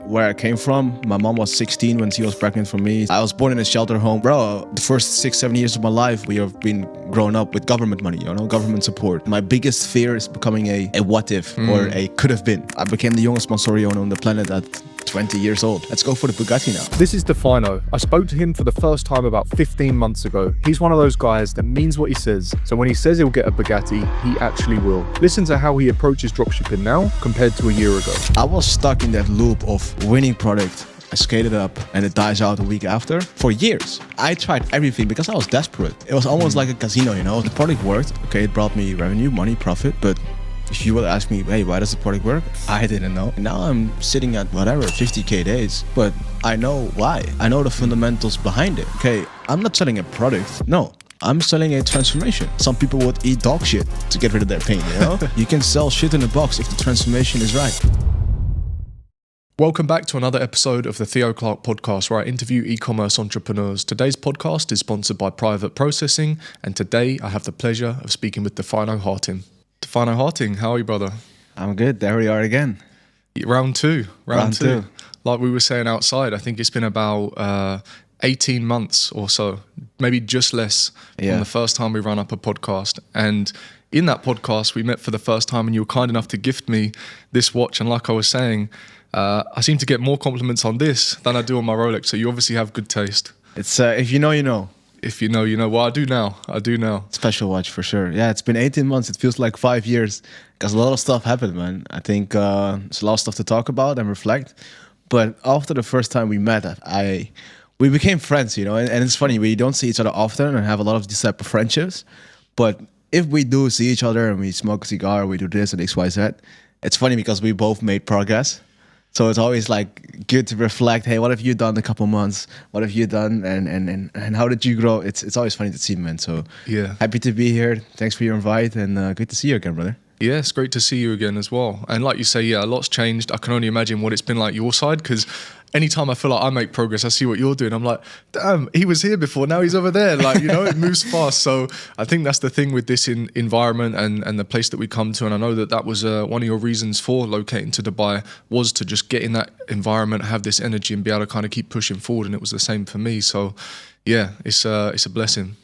where I came from. My mom was 16 when she was pregnant for me. I was born in a shelter home. Bro, the first 6-7 years of my life, we have been growing up with government money, government support. My biggest fear is becoming a what if or a could have been. I became the youngest sponsor owner on the planet at 20 years old. Let's go for the Bugatti now. This is Difaino. I spoke to him for the first time about 15 months ago. He's one of those guys that means what he says. So when he says he'll get a Bugatti, he actually will. Listen to how he approaches dropshipping now compared to a year ago. I was stuck in that loop of winning product. I skated up and it dies out a week after for years. I tried everything because I was desperate. It was almost like a casino, The product worked. Okay, it brought me revenue, money, profit, but if you would ask me, hey, why does the product work? I didn't know. Now I'm sitting at 50K days, but I know why. I know the fundamentals behind it. Okay, I'm not selling a product. No, I'm selling a transformation. Some people would eat dog shit to get rid of their pain, You can sell shit in a box if the transformation is right. Welcome back to another episode of the Theo Clark podcast, where I interview e-commerce entrepreneurs. Today's podcast is sponsored by Private Processing, and today I have the pleasure of speaking with Difaino Harting. Difaino Harting, how are you, brother? I'm good. There we are again. Round two. Like we were saying outside, I think it's been about 18 months or so, maybe just less, from the first time we ran up a podcast. And in that podcast, we met for the first time, and you were kind enough to gift me this watch. And like I was saying, I seem to get more compliments on this than I do on my Rolex. So you obviously have good taste. It's if you know, you know. If you know, you know. Well, I do now. Special watch for sure. Yeah, it's been 18 months. It feels like 5 years because a lot of stuff happened, man. I think there's a lot of stuff to talk about and reflect. But after the first time we met, we became friends, And it's funny, we don't see each other often and have a lot of these type of friendships. But if we do see each other and we smoke a cigar, we do this and X, Y, Z, it's funny because we both made progress. So it's always like good to reflect. Hey, what have you done in a couple months? What have you done? And how did you grow? It's always funny to see, man. So yeah, happy to be here. Thanks for your invite and good to see you again, brother. Yeah, it's great to see you again as well. And like you say, yeah, a lot's changed. I can only imagine what it's been like your side, because anytime I feel like I make progress, I see what you're doing. I'm like, damn, he was here before, now he's over there. Like, it moves fast. So I think that's the thing with this environment and the place that we come to. And I know that was one of your reasons for locating to Dubai, was to just get in that environment, have this energy and be able to kind of keep pushing forward. And it was the same for me. So yeah, it's a blessing.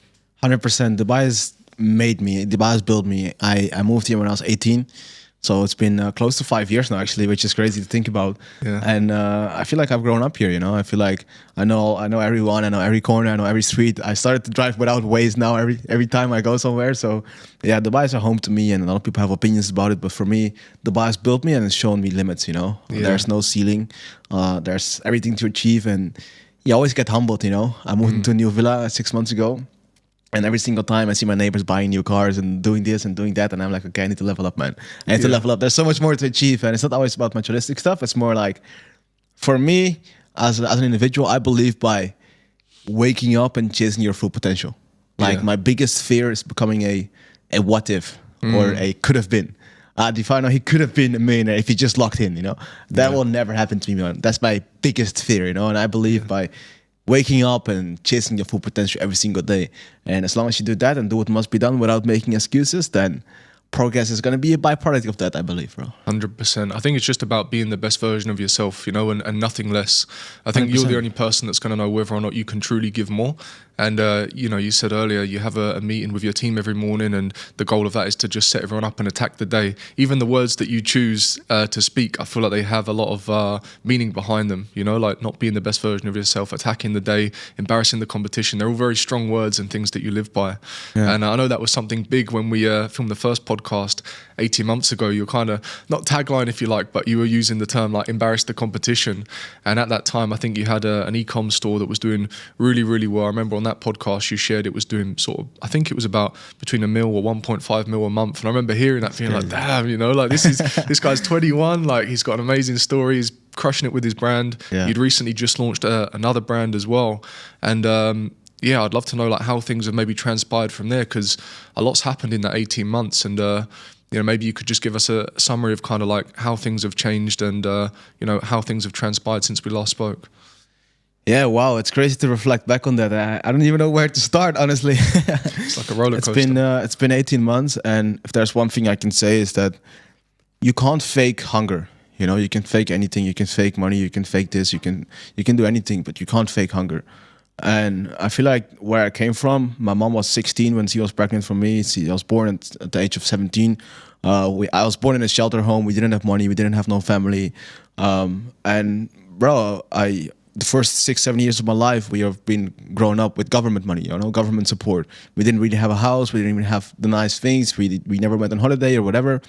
100%. Dubai has built me. I moved here when I was 18. So it's been close to 5 years now, actually, which is crazy to think about. Yeah. And I feel like I've grown up here, I feel like I know everyone, I know every corner, I know every street. I started to drive without Waze now every time I go somewhere. So yeah, Dubai is a home to me, and a lot of people have opinions about it. But for me, Dubai has built me and it's shown me limits, Yeah. There's no ceiling. There's everything to achieve, and you always get humbled, I moved into a new villa 6 months ago. And every single time I see my neighbors buying new cars and doing this and doing that, and I'm like, okay, I need to level up, man. I need to level up. There's so much more to achieve, and it's not always about materialistic stuff. It's more like, for me, as an individual, I believe by waking up and chasing your full potential. Like my biggest fear is becoming a what if or a could have been. Difaino, he could have been a millionaire if he just locked in, That will never happen to me, man. That's my biggest fear, And I believe by waking up and chasing your full potential every single day. And as long as you do that and do what must be done without making excuses, then progress is going to be a byproduct of that, I believe, bro. 100%. I think it's just about being the best version of yourself, and nothing less. I think 100%. You're the only person that's going to know whether or not you can truly give more. And, you said earlier, you have a meeting with your team every morning, and the goal of that is to just set everyone up and attack the day. Even the words that you choose to speak, I feel like they have a lot of meaning behind them, like not being the best version of yourself, attacking the day, embarrassing the competition. They're all very strong words and things that you live by. Yeah. And I know that was something big when we filmed the first podcast 18 months ago. You were kind of, not tagline if you like, but you were using the term like embarrass the competition. And at that time, I think you had an ecom store that was doing really, really well. I remember on that podcast you shared it was doing I think it was about between $1 million or 1.5 million a month. And I remember hearing that feeling like, damn, like this guy's 21, like he's got an amazing story, he's crushing it with his brand. Yeah. You'd recently just launched another brand as well. And I'd love to know like how things have maybe transpired from there, because a lot's happened in that 18 months. And maybe you could just give us a summary of kind of like how things have changed and how things have transpired since we last spoke. Yeah, wow, it's crazy to reflect back on that. I don't even know where to start, honestly. It's like a roller coaster. It's been 18 months, and if there's one thing I can say is that you can't fake hunger. You know, you can fake anything. You can fake money. You can fake this. You can do anything, but you can't fake hunger. And I feel like where I came from, my mom was 16 when she was pregnant for me. I was born at the age of 17. I was born in a shelter home. We didn't have money. We didn't have no family. And bro, the first 6-7 years of my life, we have been grown up with government money, you know, government support. We didn't really have a house. We didn't even have the nice things. We never went on holiday or whatever.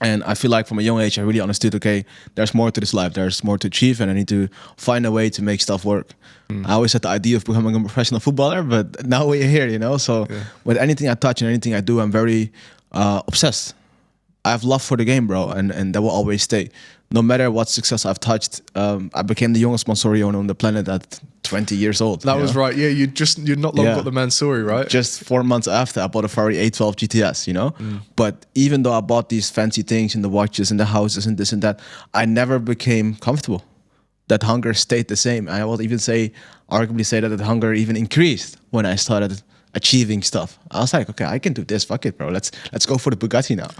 And I feel like from a young age, I really understood, okay, there's more to this life. There's more to achieve, and I need to find a way to make stuff work. I always had the idea of becoming a professional footballer, but now we're here, you know? So with anything I touch and anything I do, I'm very obsessed. I have love for the game, bro, and that will always stay. No matter what success I've touched, I became the youngest Mansouri owner on the planet at 20 years old. That was right. Yeah, you'd not long got the Mansouri, right? Just 4 months after, I bought a Ferrari 812 GTS, you know? But even though I bought these fancy things and the watches and the houses and this and that, I never became comfortable. That hunger stayed the same. I will even arguably say that the hunger even increased when I started achieving stuff. I was like, okay, I can do this. Fuck it, bro. Let's go for the Bugatti now.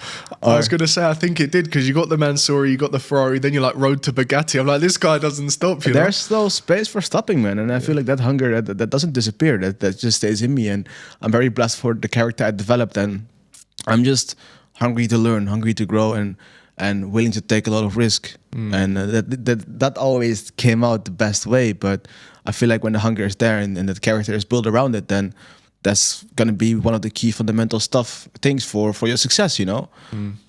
I was gonna say, I think it did, because you got the Mansouri, you got the Ferrari, then you're like road to Bugatti. I'm like, this guy doesn't stop. There's no space for stopping, man. And I feel like that hunger that doesn't disappear. That just stays in me. And I'm very blessed for the character I developed. And I'm just hungry to learn, hungry to grow, and willing to take a lot of risk. And that always came out the best way. But I feel like when the hunger is there and the character is built around it, then that's going to be one of the key fundamental things for your success, you know?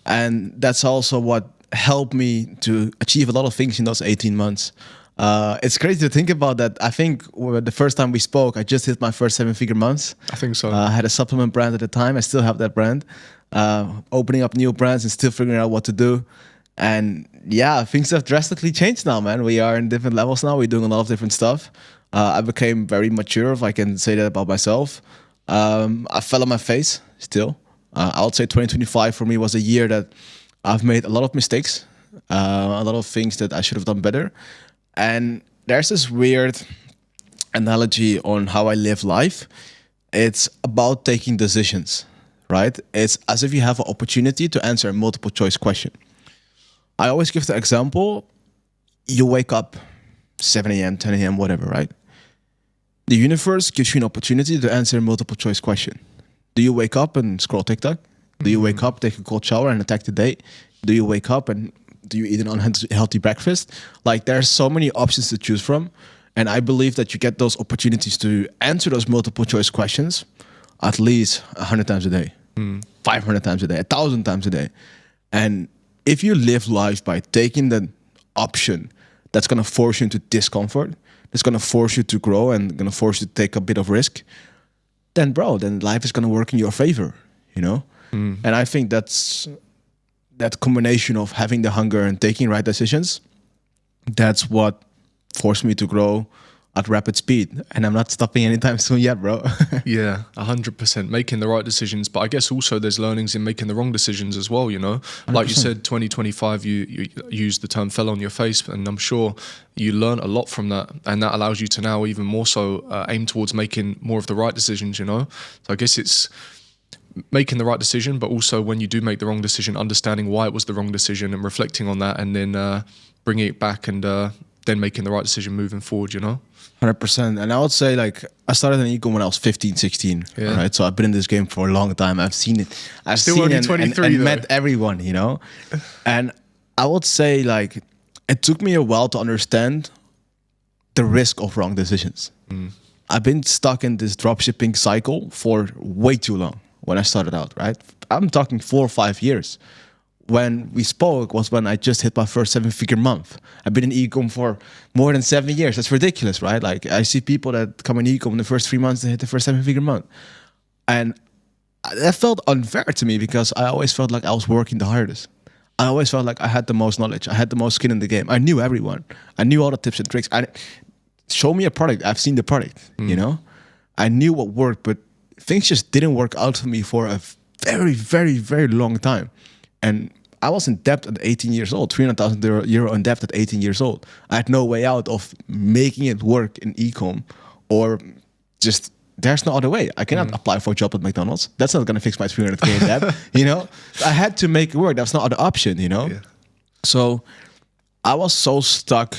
And that's also what helped me to achieve a lot of things in those 18 months. It's crazy to think about that. I think the first time we spoke, I just hit my first 7-figure months. I think so. I had a supplement brand at the time. I still have that brand. Opening up new brands and still figuring out what to do. And yeah, things have drastically changed now, man. We are in different levels now. We're doing a lot of different stuff. I became very mature, if I can say that about myself. I fell on my face still. I would say 2025 for me was a year that I've made a lot of mistakes, a lot of things that I should have done better. And there's this weird analogy on how I live life. It's about taking decisions, right? It's as if you have an opportunity to answer a multiple choice question. I always give the example, you wake up 7 a.m., 10 a.m., whatever, right? The universe gives you an opportunity to answer a multiple choice question. Do you wake up and scroll TikTok? Do you wake up, take a cold shower and attack the day? Do you wake up and do you eat an unhealthy breakfast? Like, there's so many options to choose from. And I believe that you get those opportunities to answer those multiple choice questions at least 100 times a day, 500 times a day, 1,000 times a day. And if you live life by taking the option that's going to force you into discomfort, it's going to force you to grow and going to force you to take a bit of risk, then life is going to work in your favor, you know? And I think that's that combination of having the hunger and taking right decisions, that's what forced me to grow at rapid speed. And I'm not stopping anytime soon yet, bro. Yeah, 100%. Making the right decisions. But I guess also there's learnings in making the wrong decisions as well, you know? 100%. Like you said, 2025, you used the term fell on your face. And I'm sure you learn a lot from that. And that allows you to now even more so aim towards making more of the right decisions, you know? So I guess it's making the right decision, but also when you do make the wrong decision, understanding why it was the wrong decision and reflecting on that, and then bringing it back and then making the right decision moving forward, you know? 100%. And I would say, like, I started in ecom when I was 15, 16, right? So I've been in this game for a long time. I've seen it. I've Still seen only and 23 and met everyone, you know? And I would say, like, it took me a while to understand the risk of wrong decisions. I've been stuck in this dropshipping cycle for way too long when I started out, right? I'm talking 4 or 5 years. When we spoke was when I just hit my first 7-figure month. I've been in ecom for more than 7 years. That's ridiculous, right? Like, I see people that come in ecom in the first 3 months, they hit the first 7-figure month. And that felt unfair to me because I always felt like I was working the hardest. I always felt like I had the most knowledge. I had the most skin in the game. I knew everyone. I knew all the tips and tricks. Show me a product. I've seen the product, you know? I knew what worked, but things just didn't work out for me for a very, very, very long time. And I was in debt at 18 years old, 300,000 euro in debt at 18 years old. I had no way out of making it work in ecom, or just, there's no other way. I cannot apply for a job at McDonald's. That's not going to fix my 300K in debt, you know? I had to make it work. There was no other option, you know? Yeah. So I was so stuck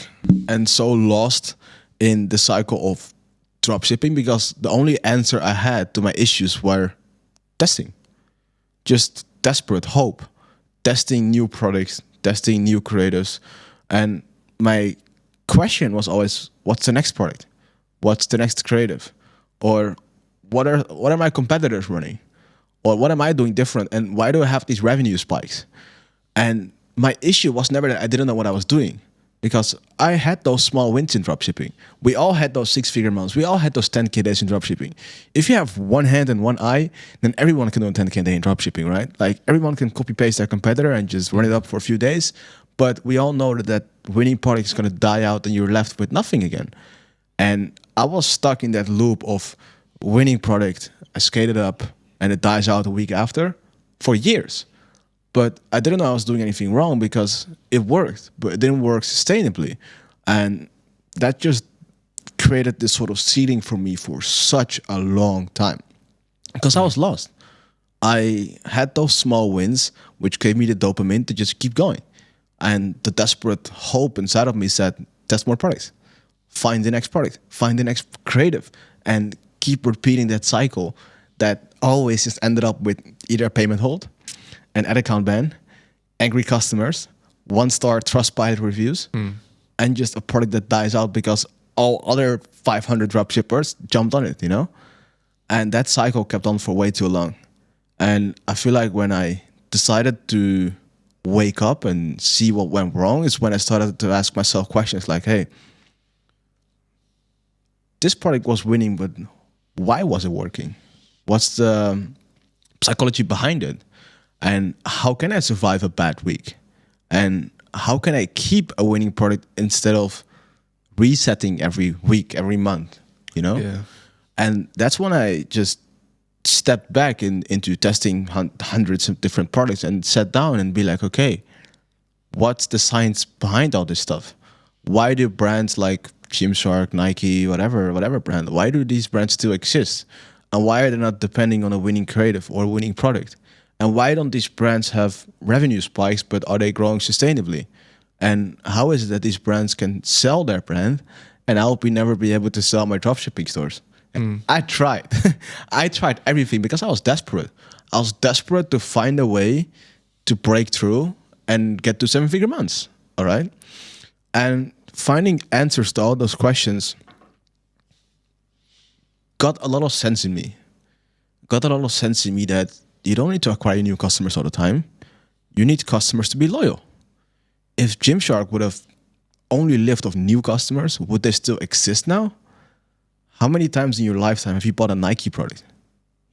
and so lost in the cycle of dropshipping because the only answer I had to my issues were testing. Just desperate hope, testing new products, testing new creatives. And my question was always, what's the next product? What's the next creative? Or what are my competitors running? Or what am I doing different? And why do I have these revenue spikes? And my issue was never that I didn't know what I was doing, because I had those small wins in dropshipping. We all had those 6-figure months. We all had those 10K days in dropshipping. If you have one hand and one eye, then everyone can do a 10K day in dropshipping, right? Like everyone can copy paste their competitor and just run it up for a few days. But we all know that winning product is going to die out and you're left with nothing again. And I was stuck in that loop of winning product. I skated up and it dies out a week after for years. But I didn't know I was doing anything wrong because it worked, but it didn't work sustainably. And that just created this sort of ceiling for me for such a long time because I was lost. I had those small wins, which gave me the dopamine to just keep going. And the desperate hope inside of me said, test more products, find the next product, find the next creative, and keep repeating that cycle that always just ended up with either a payment hold, an ad account ban, angry customers, 1-star Trustpilot reviews, and just a product that dies out because all other 500 dropshippers jumped on it, you know? And that cycle kept on for way too long. And I feel like when I decided to wake up and see what went wrong is when I started to ask myself questions like, hey, this product was winning, but why was it working? What's the psychology behind it? And how can I survive a bad week? And how can I keep a winning product instead of resetting every week, every month, you know? Yeah. And that's when I just stepped back into testing hundreds of different products and sat down and be like, okay, what's the science behind all this stuff? Why do brands like Gymshark, Nike, whatever brand, why do these brands still exist? And why are they not depending on a winning creative or a winning product? And why don't these brands have revenue spikes, but are they growing sustainably? And how is it that these brands can sell their brand and I'll never be able to sell my dropshipping stores? And I tried. I tried everything because I was desperate. I was desperate to find a way to break through and get to 7-figure months. All right. And finding answers to all those questions got a lot of sense in me. Got a lot of sense in me that you don't need to acquire new customers all the time. You need customers to be loyal. If Gymshark would have only lived off new customers, would they still exist now? How many times in your lifetime have you bought a Nike product?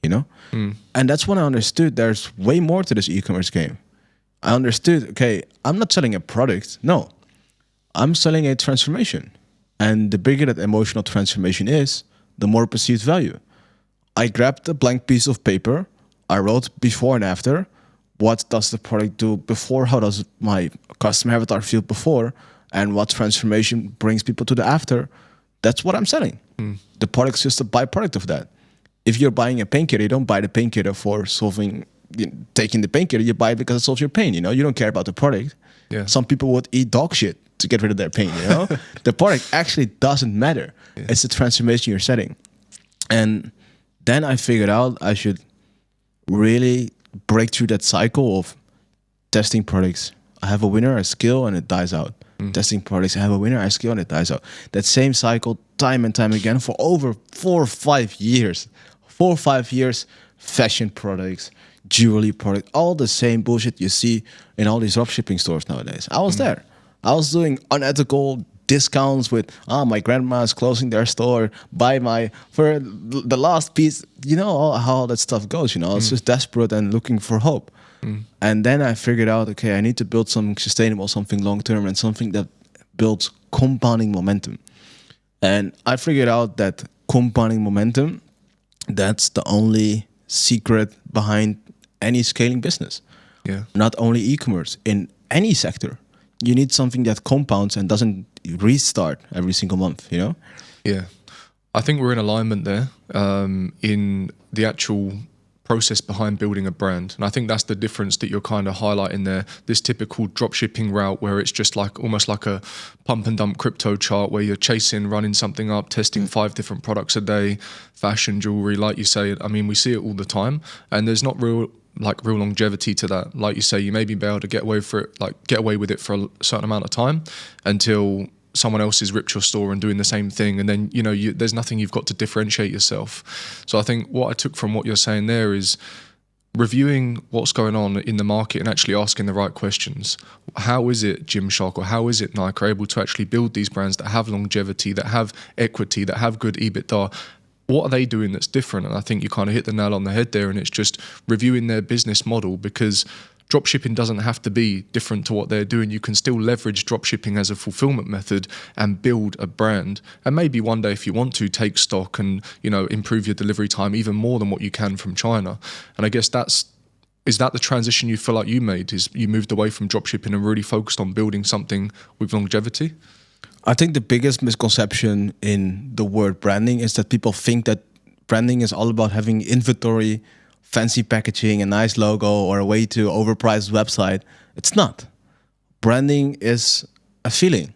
You know? And that's when I understood there's way more to this e-commerce game. I understood, okay, I'm not selling a product. No, I'm selling a transformation. And the bigger that emotional transformation is, the more perceived value. I grabbed a blank piece of paper. I wrote before and after. What does the product do before? How does my customer avatar feel before? And what transformation brings people to the after? That's what I'm selling. The product's just a byproduct of that. If you're buying a painkiller, you don't buy the painkiller for taking the painkiller. You buy it because it solves your pain. You know, you don't care about the product. Yeah. Some people would eat dog shit to get rid of their pain. You know, the product actually doesn't matter. Yeah. It's the transformation you're setting. And then I figured out I should really break through that cycle of testing products. I have a winner, I scale, and it dies out. Testing products, I have a winner, I scale, and it dies out. That same cycle time and time again for over 4 or 5 years. 4 or 5 years, fashion products, jewelry products, all the same bullshit you see in all these dropshipping stores nowadays. I was there. I was doing unethical discounts with, my grandma is closing their store, for the last piece. You know how all that stuff goes, you know. It's just desperate and looking for hope. And then I figured out, okay, I need to build something sustainable, something long-term, and something that builds compounding momentum. And I figured out that compounding momentum, that's the only secret behind any scaling business. Yeah. Not only e-commerce, in any sector. You need something that compounds and doesn't restart every single month, you know? Yeah. I think we're in alignment there in the actual process behind building a brand. And I think that's the difference that you're kind of highlighting there. This typical dropshipping route where it's just like almost like a pump and dump crypto chart where you're chasing, running something up, testing 5 different products a day, fashion, jewelry, like you say. I mean, we see it all the time, and there's not real longevity to that. Like you say, you may be able to get away with it for a certain amount of time until someone else has ripped your store and doing the same thing, and then there's nothing you've got to differentiate yourself. So I think what I took from what you're saying there is reviewing what's going on in the market and actually asking the right questions. How is it Gymshark or how is it Nike are able to actually build these brands that have longevity, that have equity, that have good EBITDA? What are they doing that's different? And I think you kind of hit the nail on the head there, and it's just reviewing their business model, because dropshipping doesn't have to be different to what they're doing. You can still leverage dropshipping as a fulfillment method and build a brand. And maybe one day, if you want to, take stock and improve your delivery time even more than what you can from China. And I guess is that the transition you feel like you made? Is you moved away from dropshipping and really focused on building something with longevity? I think the biggest misconception in the word branding is that people think that branding is all about having inventory, fancy packaging, a nice logo, or a way to overpriced website. It's not. Branding is a feeling,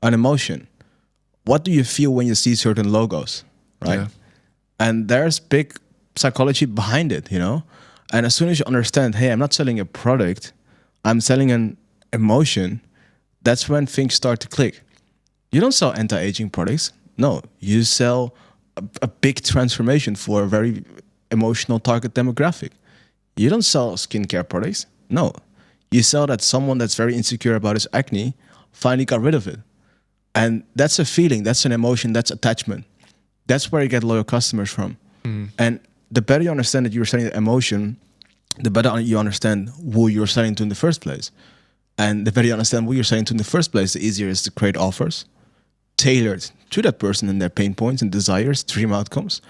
an emotion. What do you feel when you see certain logos, right? Yeah. And there's big psychology behind it, And as soon as you understand, hey, I'm not selling a product, I'm selling an emotion, that's when things start to click. You don't sell anti-aging products. No, you sell a big transformation for a very emotional target demographic. You don't sell skincare products. No, you sell that someone that's very insecure about his acne finally got rid of it. And that's a feeling, that's an emotion, that's attachment. That's where you get loyal customers from. And the better you understand that you're selling the emotion, the better you understand who you're selling to in the first place. And the better you understand who you're selling to in the first place, the easier it is to create offers tailored to that person and their pain points and desires, dream outcomes.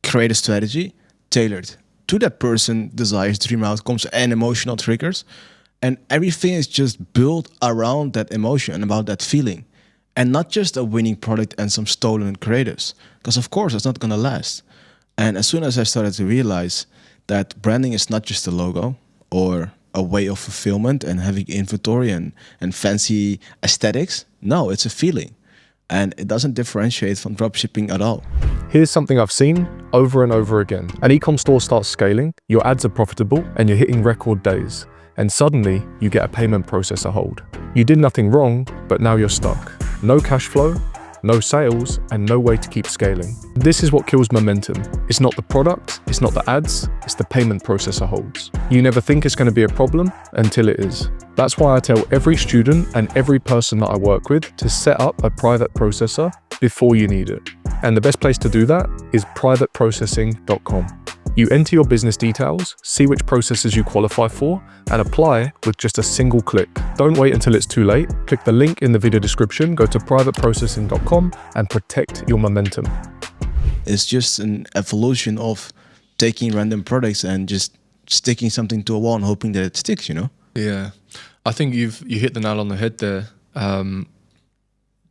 Create a strategy tailored to that person, desires, dream outcomes, and emotional triggers. And everything is just built around that emotion and about that feeling. And not just a winning product and some stolen creatives. Because of course, it's not going to last. And as soon as I started to realize that branding is not just a logo or a way of fulfillment and having inventory and fancy aesthetics. No, it's a feeling. And it doesn't differentiate from dropshipping at all. Here's something I've seen over and over again. An ecom store starts scaling, your ads are profitable, and you're hitting record days. And suddenly, you get a payment processor hold. You did nothing wrong, but now you're stuck. No cash flow, no sales, and no way to keep scaling. This is what kills momentum. It's not the product, it's not the ads, it's the payment processor holds. You never think it's going to be a problem until it is. That's why I tell every student and every person that I work with to set up a private processor before you need it. And the best place to do that is privateprocessing.com. You enter your business details, see which processes you qualify for, and apply with just a single click. Don't wait until it's too late. Click the link in the video description, go to privateprocessing.com and protect your momentum. It's just an evolution of taking random products and just sticking something to a wall and hoping that it sticks, Yeah. I think you hit the nail on the head there.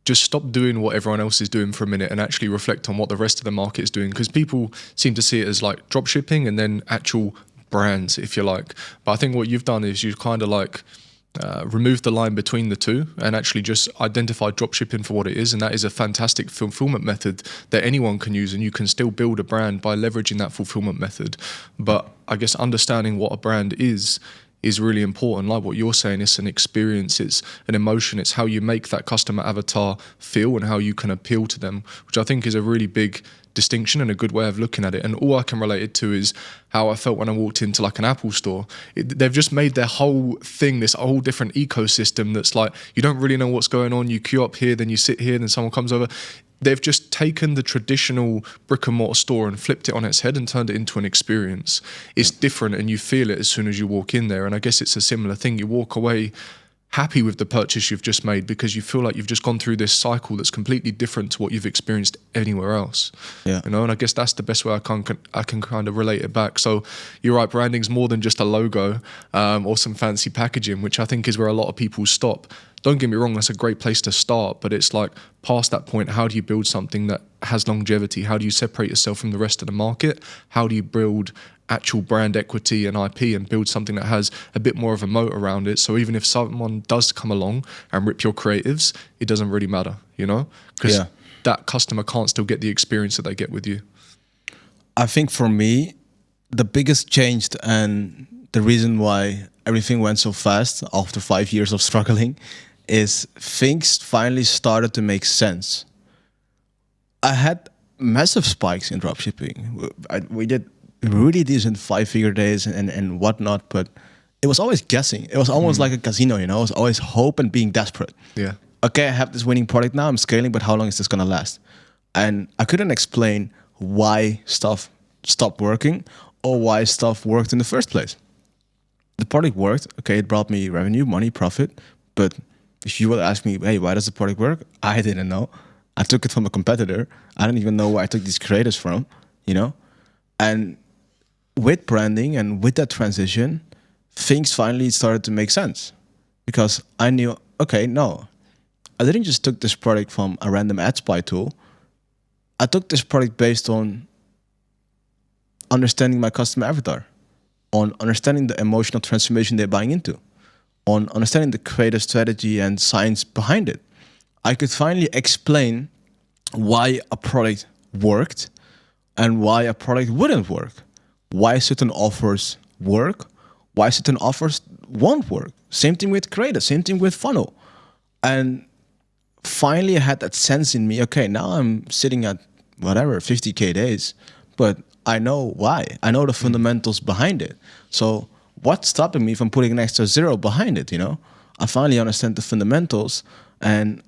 Just stop doing what everyone else is doing for a minute and actually reflect on what the rest of the market is doing, because people seem to see it as like drop shipping and then actual brands, if you like. But I think what you've done is you've kind of like removed the line between the two and actually just identified drop shipping for what it is. And that is a fantastic fulfillment method that anyone can use, and you can still build a brand by leveraging that fulfillment method. But I guess understanding what a brand is really important. Like what you're saying, it's an experience, it's an emotion, it's how you make that customer avatar feel and how you can appeal to them, which I think is a really big distinction and a good way of looking at it. And all I can relate it to is how I felt when I walked into like an Apple store. They've just made their whole thing this whole different ecosystem that's like, you don't really know what's going on, you queue up here, then you sit here, then someone comes over. They've just taken the traditional brick and mortar store and flipped it on its head and turned it into an experience. It's different and you feel it as soon as you walk in there. And I guess it's a similar thing. You walk away happy with the purchase you've just made because you feel like you've just gone through this cycle that's completely different to what you've experienced anywhere else. Yeah. And I guess that's the best way I can kind of relate it back. So you're right, branding's more than just a logo or some fancy packaging, which I think is where a lot of people stop. don't get me wrong, that's a great place to start, but it's like past that point, how do you build something that has longevity? How do you separate yourself from the rest of the market? How do you build actual brand equity and IP and build something that has a bit more of a moat around it? So even if someone does come along and rip your creatives, it doesn't really matter, you know? Because that customer can't still get the experience that they get with you. I think for me, the biggest change and the reason why everything went so fast after 5 years of struggling is things finally started to make sense. I had massive spikes in dropshipping. We did really decent 5-figure days and whatnot, but it was always guessing. It was almost like a casino, you know? It was always hope and being desperate. Yeah. Okay, I have this winning product now, I'm scaling, but how long is this gonna last? And I couldn't explain why stuff stopped working or why stuff worked in the first place. The product worked, okay, it brought me revenue, money, profit, but if you would ask me, hey, why does the product work? I didn't know. I took it from a competitor. I don't even know where I took these creators from, you know? And with branding and with that transition, things finally started to make sense because I knew, okay, no, I didn't just took this product from a random ad spy tool. I took this product based on understanding my customer avatar, on understanding the emotional transformation they're buying into, on understanding the creative strategy and science behind it. I could finally explain why a product worked and why a product wouldn't work, why certain offers work, why certain offers won't work. Same thing with creative, same thing with funnel. And finally I had that sense in me, okay, now I'm sitting at whatever, 50K days, but I know why. I know the fundamentals behind it. So what's stopping me from putting an extra zero behind it, you know? I finally understand the fundamentals and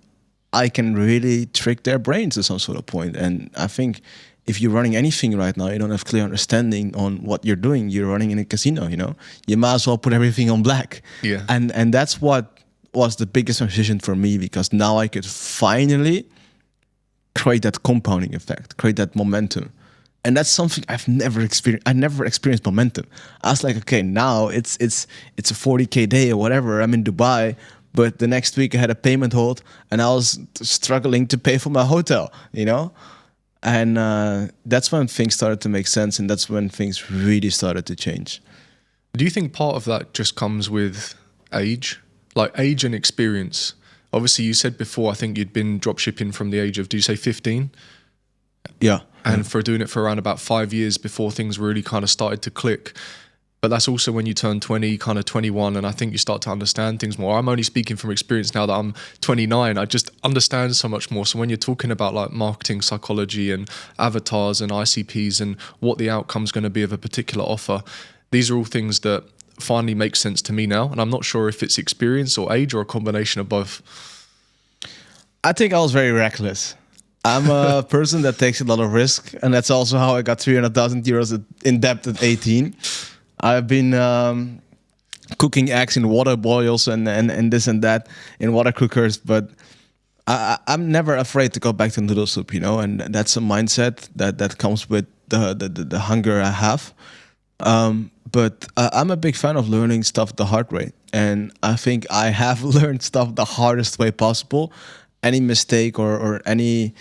I can really trick their brains to some sort of point. And I think if you're running anything right now, you don't have clear understanding on what you're doing. You're running in a casino, you know? You might as well put everything on black. Yeah. And that's what was the biggest transition for me, because now I could finally create that compounding effect, create that momentum. And that's something I've never experienced. I never experienced momentum. I was like, okay, now it's a 40K day or whatever. I'm in Dubai, but the next week I had a payment hold and I was struggling to pay for my hotel, you know? And that's when things started to make sense, and that's when things really started to change. Do you think part of that just comes with age? Like age and experience? Obviously, you said before, I think you'd been dropshipping from the age of, do you say 15? Yeah. And for doing it for around about 5 years before things really kind of started to click. But that's also when you turn 20, kind of 21, and I think you start to understand things more. I'm only speaking from experience now that I'm 29. I just understand so much more. So when you're talking about like marketing psychology and avatars and ICPs and what the outcome's going to be of a particular offer, these are all things that finally make sense to me now. And I'm not sure if it's experience or age or a combination of both. I think I was very reckless. I'm a person that takes a lot of risk, and that's also how I got 300,000 euros in debt at 18. I've been cooking eggs in water boils and this and that in water cookers, but I'm never afraid to go back to noodle soup, you know, and that's a mindset that comes with the hunger I have. But I'm a big fan of learning stuff the hard way, and I think I have learned stuff the hardest way possible. Any mistake or any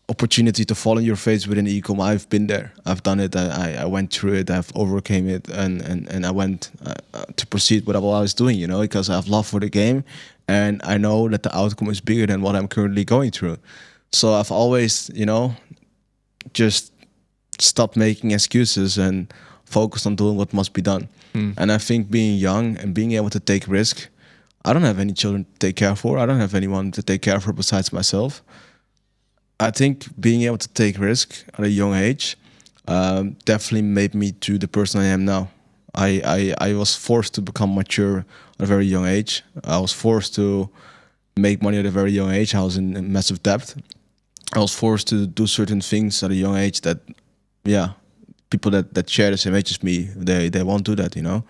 opportunity to fall on your face within ecom, I've been there. I've done it. I went through it. I've overcame it, and I went to proceed with what I was doing, you know, because I have love for the game, and I know that the outcome is bigger than what I'm currently going through. So I've always, you know, just stopped making excuses and focused on doing what must be done. And I think being young and being able to take risk, I don't have any children to take care for. I don't have anyone to take care for besides myself. I think being able to take risk at a young age definitely made me to the person I am now. I was forced to become mature at a very young age. I was forced to make money at a very young age. I was in massive debt. I was forced to do certain things at a young age that, yeah, people that share the same age as me, they won't do that, you know?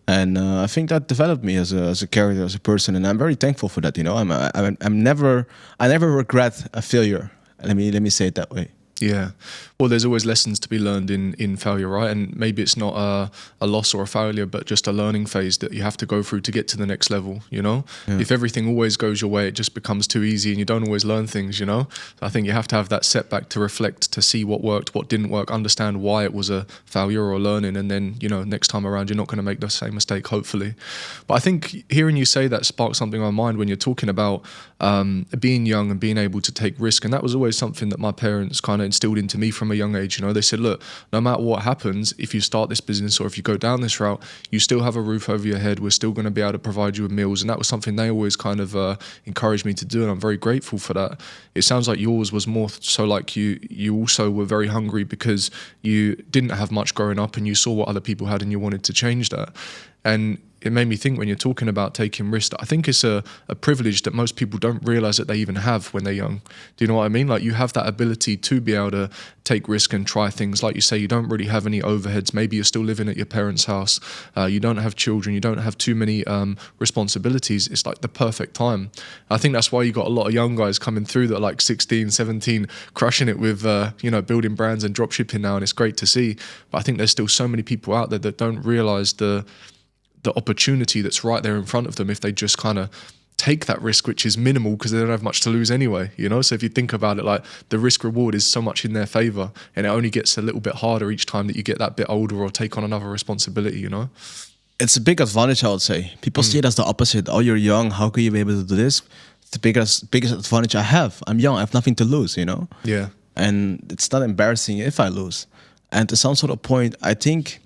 And I think that developed me as a character, as a person, and I'm very thankful for that. You know, I never regret a failure. Let me say it that way. Yeah. Well, there's always lessons to be learned in failure, right? And maybe it's not a loss or a failure, but just a learning phase that you have to go through to get to the next level, you know? Yeah. If everything always goes your way, it just becomes too easy and you don't always learn things, you know? So I think you have to have that setback to reflect, to see what worked, what didn't work, understand why it was a failure or learning. And then, you know, next time around, you're not going to make the same mistake, hopefully. But I think hearing you say that sparked something on my mind when you're talking about being young and being able to take risk. And that was always something that my parents kind of instilled into me from a young age. You know, they said, look, no matter what happens, if you start this business or if you go down this route, you still have a roof over your head. We're still going to be able to provide you with meals. And that was something they always kind of encouraged me to do. And I'm very grateful for that. It sounds like yours was more so like you also were very hungry because you didn't have much growing up and you saw what other people had and you wanted to change that. And it made me think when you're talking about taking risks, I think it's a privilege that most people don't realize that they even have when they're young. Do you know what I mean? Like you have that ability to be able to take risk and try things. Like you say, you don't really have any overheads. Maybe you're still living at your parents' house. You don't have children. You don't have too many responsibilities. It's like the perfect time. I think that's why you got a lot of young guys coming through that are like 16, 17, crushing it with, you know, building brands and dropshipping now. And it's great to see. But I think there's still so many people out there that don't realize the opportunity that's right there in front of them if they just kind of take that risk, which is minimal because they don't have much to lose anyway, you know? So if you think about it, like the risk reward is so much in their favor and it only gets a little bit harder each time that you get that bit older or take on another responsibility, you know? It's a big advantage, I would say. People see it as the opposite. Oh, you're young. How can you be able to do this? It's the biggest advantage I have. I'm young. I have nothing to lose, you know? Yeah. And it's not embarrassing if I lose. And to some sort of point, I think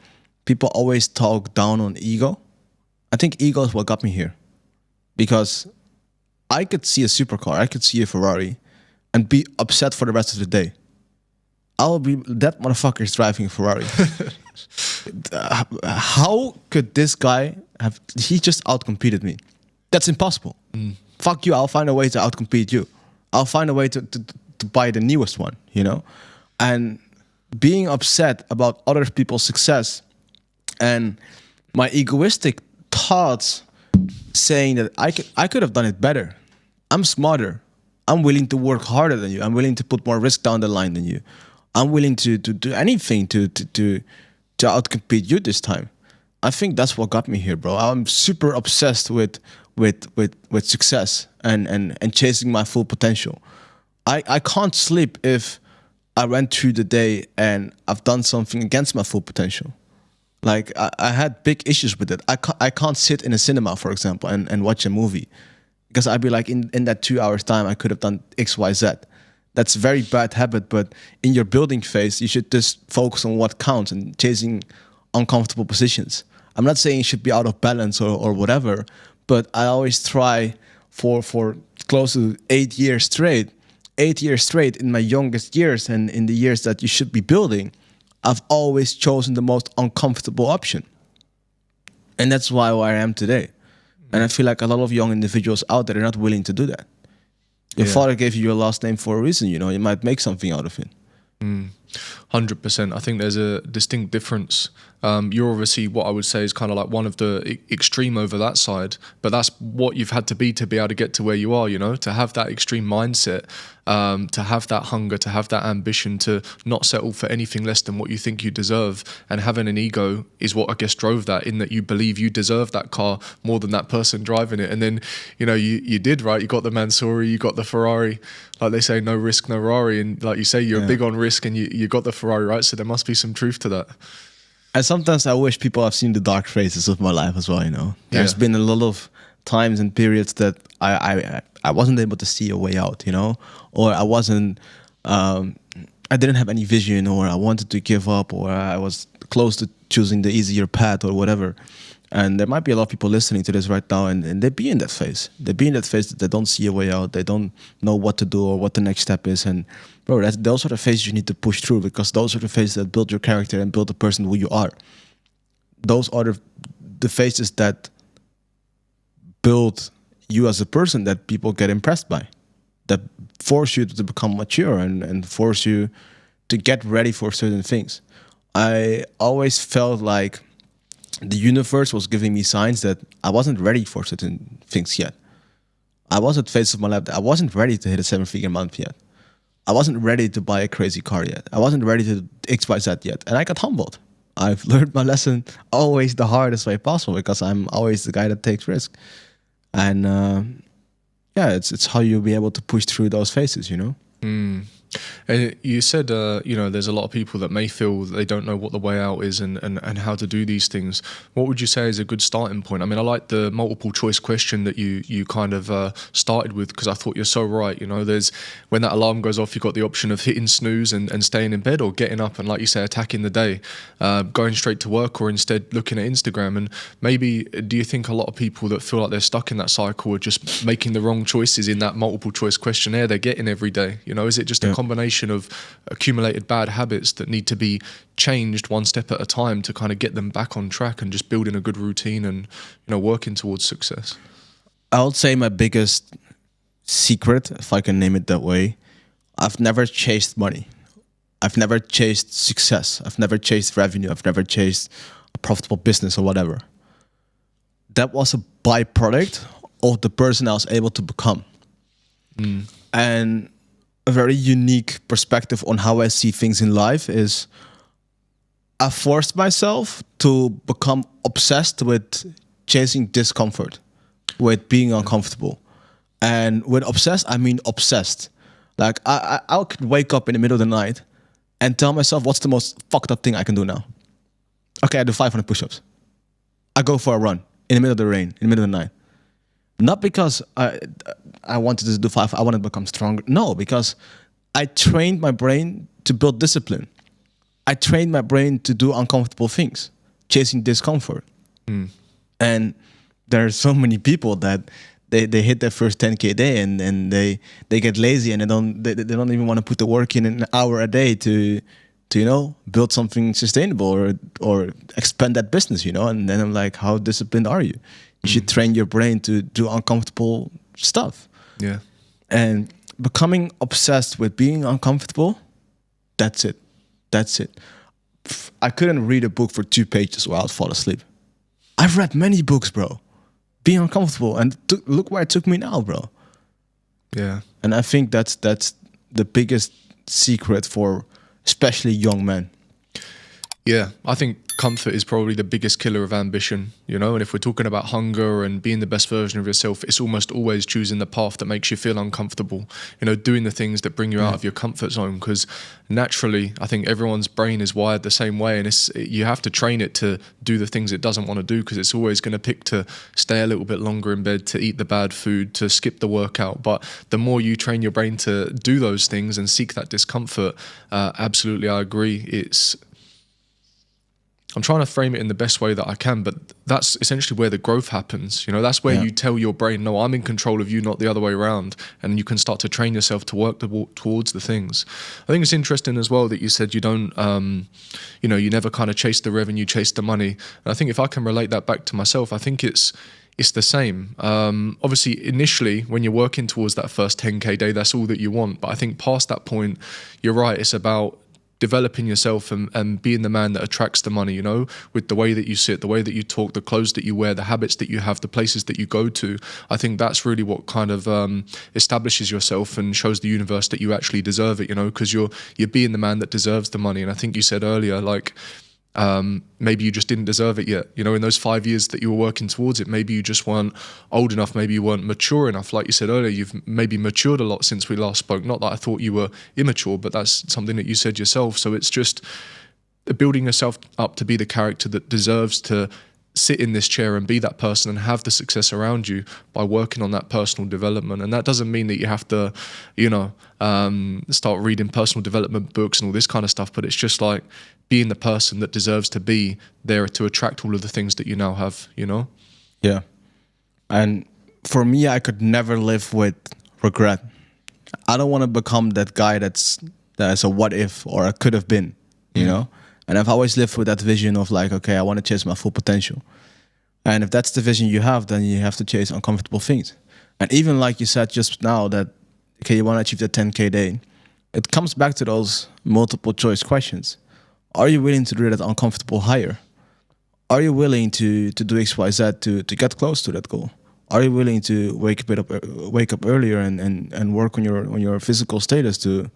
people always talk down on ego. I think ego is what got me here. Because I could see a supercar, I could see a Ferrari, and be upset for the rest of the day. I'll be, that motherfucker is driving a Ferrari. How could this guy have, he just outcompeted me. That's impossible. Fuck you, I'll find a way to outcompete you. I'll find a way to buy the newest one, you know? And being upset about other people's success and my egoistic thoughts saying that I could have done it better. I'm smarter. I'm willing to work harder than you. I'm willing to put more risk down the line than you. I'm willing to do anything to outcompete you this time. I think that's what got me here, bro. I'm super obsessed with success and chasing my full potential. I can't sleep if I went through the day and I've done something against my full potential. Like I had big issues with it. I can't sit in a cinema, for example, and watch a movie because I'd be like, in that 2 hours time, I could have done X, Y, Z. That's a very bad habit, but in your building phase, you should just focus on what counts and chasing uncomfortable positions. I'm not saying you should be out of balance or whatever, but I always try for close to 8 years straight, 8 years straight in my youngest years and in the years that you should be building, I've always chosen the most uncomfortable option. And that's why I am today. And I feel like a lot of young individuals out there are not willing to do that. Your father gave you your last name for a reason, you know, you might make something out of it. 100%. I think there's a distinct difference. You're obviously what I would say is kind of like one of the extreme over that side, but that's what you've had to be able to get to where you are, you know, to have that extreme mindset, to have that hunger, to have that ambition, to not settle for anything less than what you think you deserve. And having an ego is what I guess drove that, in that you believe you deserve that car more than that person driving it. And then, you know, you did, right? You got the Mansouri, you got the Ferrari. Like they say, no risk, no Rari. And like you say, you're big on risk and you got the Ferrari, right? So there must be some truth to that. And sometimes I wish people have seen the dark phases of my life as well, you know. There's been a lot of times and periods that I wasn't able to see a way out, you know, or I wasn't, I didn't have any vision, or I wanted to give up, or I was close to choosing the easier path or whatever. And there might be a lot of people listening to this right now, and they be in that phase. They be in that phase that they don't see a way out. They don't know what to do or what the next step is. And bro, those are the phases you need to push through, because those are the phases that build your character and build the person who you are. Those are the phases that build you as a person that people get impressed by, that force you to become mature and force you to get ready for certain things. I always felt like the universe was giving me signs that I wasn't ready for certain things yet. I was at phase of my life that I wasn't ready to hit a 7-figure month yet. I wasn't ready to buy a crazy car yet. I wasn't ready to XYZ yet. And I got humbled. I've learned my lesson always the hardest way possible because I'm always the guy that takes risk. And yeah, it's how you'll be able to push through those phases, you know? And you said, you know, there's a lot of people that may feel that they don't know what the way out is and how to do these things. What would you say is a good starting point? I mean, I like the multiple choice question that you kind of started with, because I thought you're so right. You know, there's when that alarm goes off, you've got the option of hitting snooze and staying in bed, or getting up and, like you say, attacking the day, going straight to work, or instead looking at Instagram. And maybe, do you think a lot of people that feel like they're stuck in that cycle are just making the wrong choices in that multiple choice questionnaire they're getting every day? You know, is it just a combination of accumulated bad habits that need to be changed one step at a time to kind of get them back on track and just building a good routine and, you know, working towards success? I would say my biggest secret, if I can name it that way, I've never chased money. I've never chased success. I've never chased revenue. I've never chased a profitable business or whatever. That was a byproduct of the person I was able to become. And a very unique perspective on how I see things in life is I forced myself to become obsessed with chasing discomfort, with being uncomfortable. And with obsessed, I mean obsessed. Like I could wake up in the middle of the night and tell myself, what's the most fucked up thing I can do now? Okay, I do 500 push-ups. I go for a run in the middle of the rain, in the middle of the night. Not because I wanted to do 5, I wanted to become stronger. No, because I trained my brain to build discipline. I trained my brain to do uncomfortable things, chasing discomfort. And there are so many people that they hit their first 10K day and they get lazy and they don't even want to put the work in an hour a day to you know, build something sustainable or expand that business, you know. And then I'm like, how disciplined are you? You should train your brain to do uncomfortable stuff. Yeah. And becoming obsessed with being uncomfortable, that's it. That's it. I couldn't read a book for 2 pages while I'd fall asleep. I've read many books, bro. Being uncomfortable. And look where it took me now, bro. Yeah. And I think that's the biggest secret for especially young men. Yeah, I think comfort is probably the biggest killer of ambition, you know. And if we're talking about hunger and being the best version of yourself, it's almost always choosing the path that makes you feel uncomfortable, you know, doing the things that bring you out of your comfort zone. Because naturally, I think everyone's brain is wired the same way, and you have to train it to do the things it doesn't want to do, because it's always going to pick to stay a little bit longer in bed, to eat the bad food, to skip the workout. But the more you train your brain to do those things and seek that discomfort, absolutely, I agree. I'm trying to frame it in the best way that I can, but that's essentially where the growth happens. You know, that's where you tell your brain, no, I'm in control of you, not the other way around. And you can start to train yourself to work towards the things. I think it's interesting as well that you said you don't, you know, you never kind of chase the revenue, chase the money. And I think if I can relate that back to myself, I think it's the same. Obviously, initially, when you're working towards that first 10K day, that's all that you want. But I think past that point, you're right, it's about developing yourself and being the man that attracts the money, you know, with the way that you sit, the way that you talk, the clothes that you wear, the habits that you have, the places that you go to. I think that's really what kind of establishes yourself and shows the universe that you actually deserve it, you know, because you're being the man that deserves the money. And I think you said earlier, like, maybe you just didn't deserve it yet, you know, in those 5 years that you were working towards it. Maybe you just weren't old enough, maybe you weren't mature enough. Like you said earlier, you've maybe matured a lot since we last spoke. Not that I thought you were immature, but that's something that you said yourself. So it's just building yourself up to be the character that deserves to sit in this chair and be that person and have the success around you by working on that personal development. And that doesn't mean that you have to, you know, start reading personal development books and all this kind of stuff, but it's just like being the person that deserves to be there to attract all of the things that you now have, you know? Yeah. And for me, I could never live with regret. I don't want to become that guy that's a what if or a could have been, you know? And I've always lived with that vision of like, okay, I want to chase my full potential. And if that's the vision you have, then you have to chase uncomfortable things. And even like you said just now that, okay, you want to achieve the 10K day, it comes back to those multiple choice questions. Are you willing to do that uncomfortable higher? Are you willing to do X, Y, Z to get close to that goal? Are you willing to wake up earlier and work on your physical status to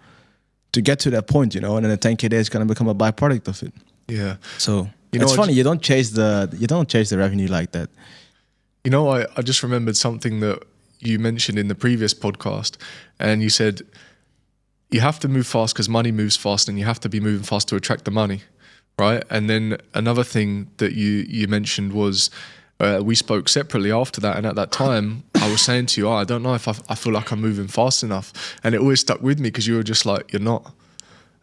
to get to that point, you know, and then the 10K day is going to become a byproduct of it. Yeah. So You know, it's funny. You don't chase the revenue like that. You know, I just remembered something that you mentioned in the previous podcast, and you said you have to move fast because money moves fast, and you have to be moving fast to attract the money, right? And then another thing that you mentioned was we spoke separately after that, and at that time I was saying to you, I don't know if I feel like I'm moving fast enough, and it always stuck with me because you were just like, you're not.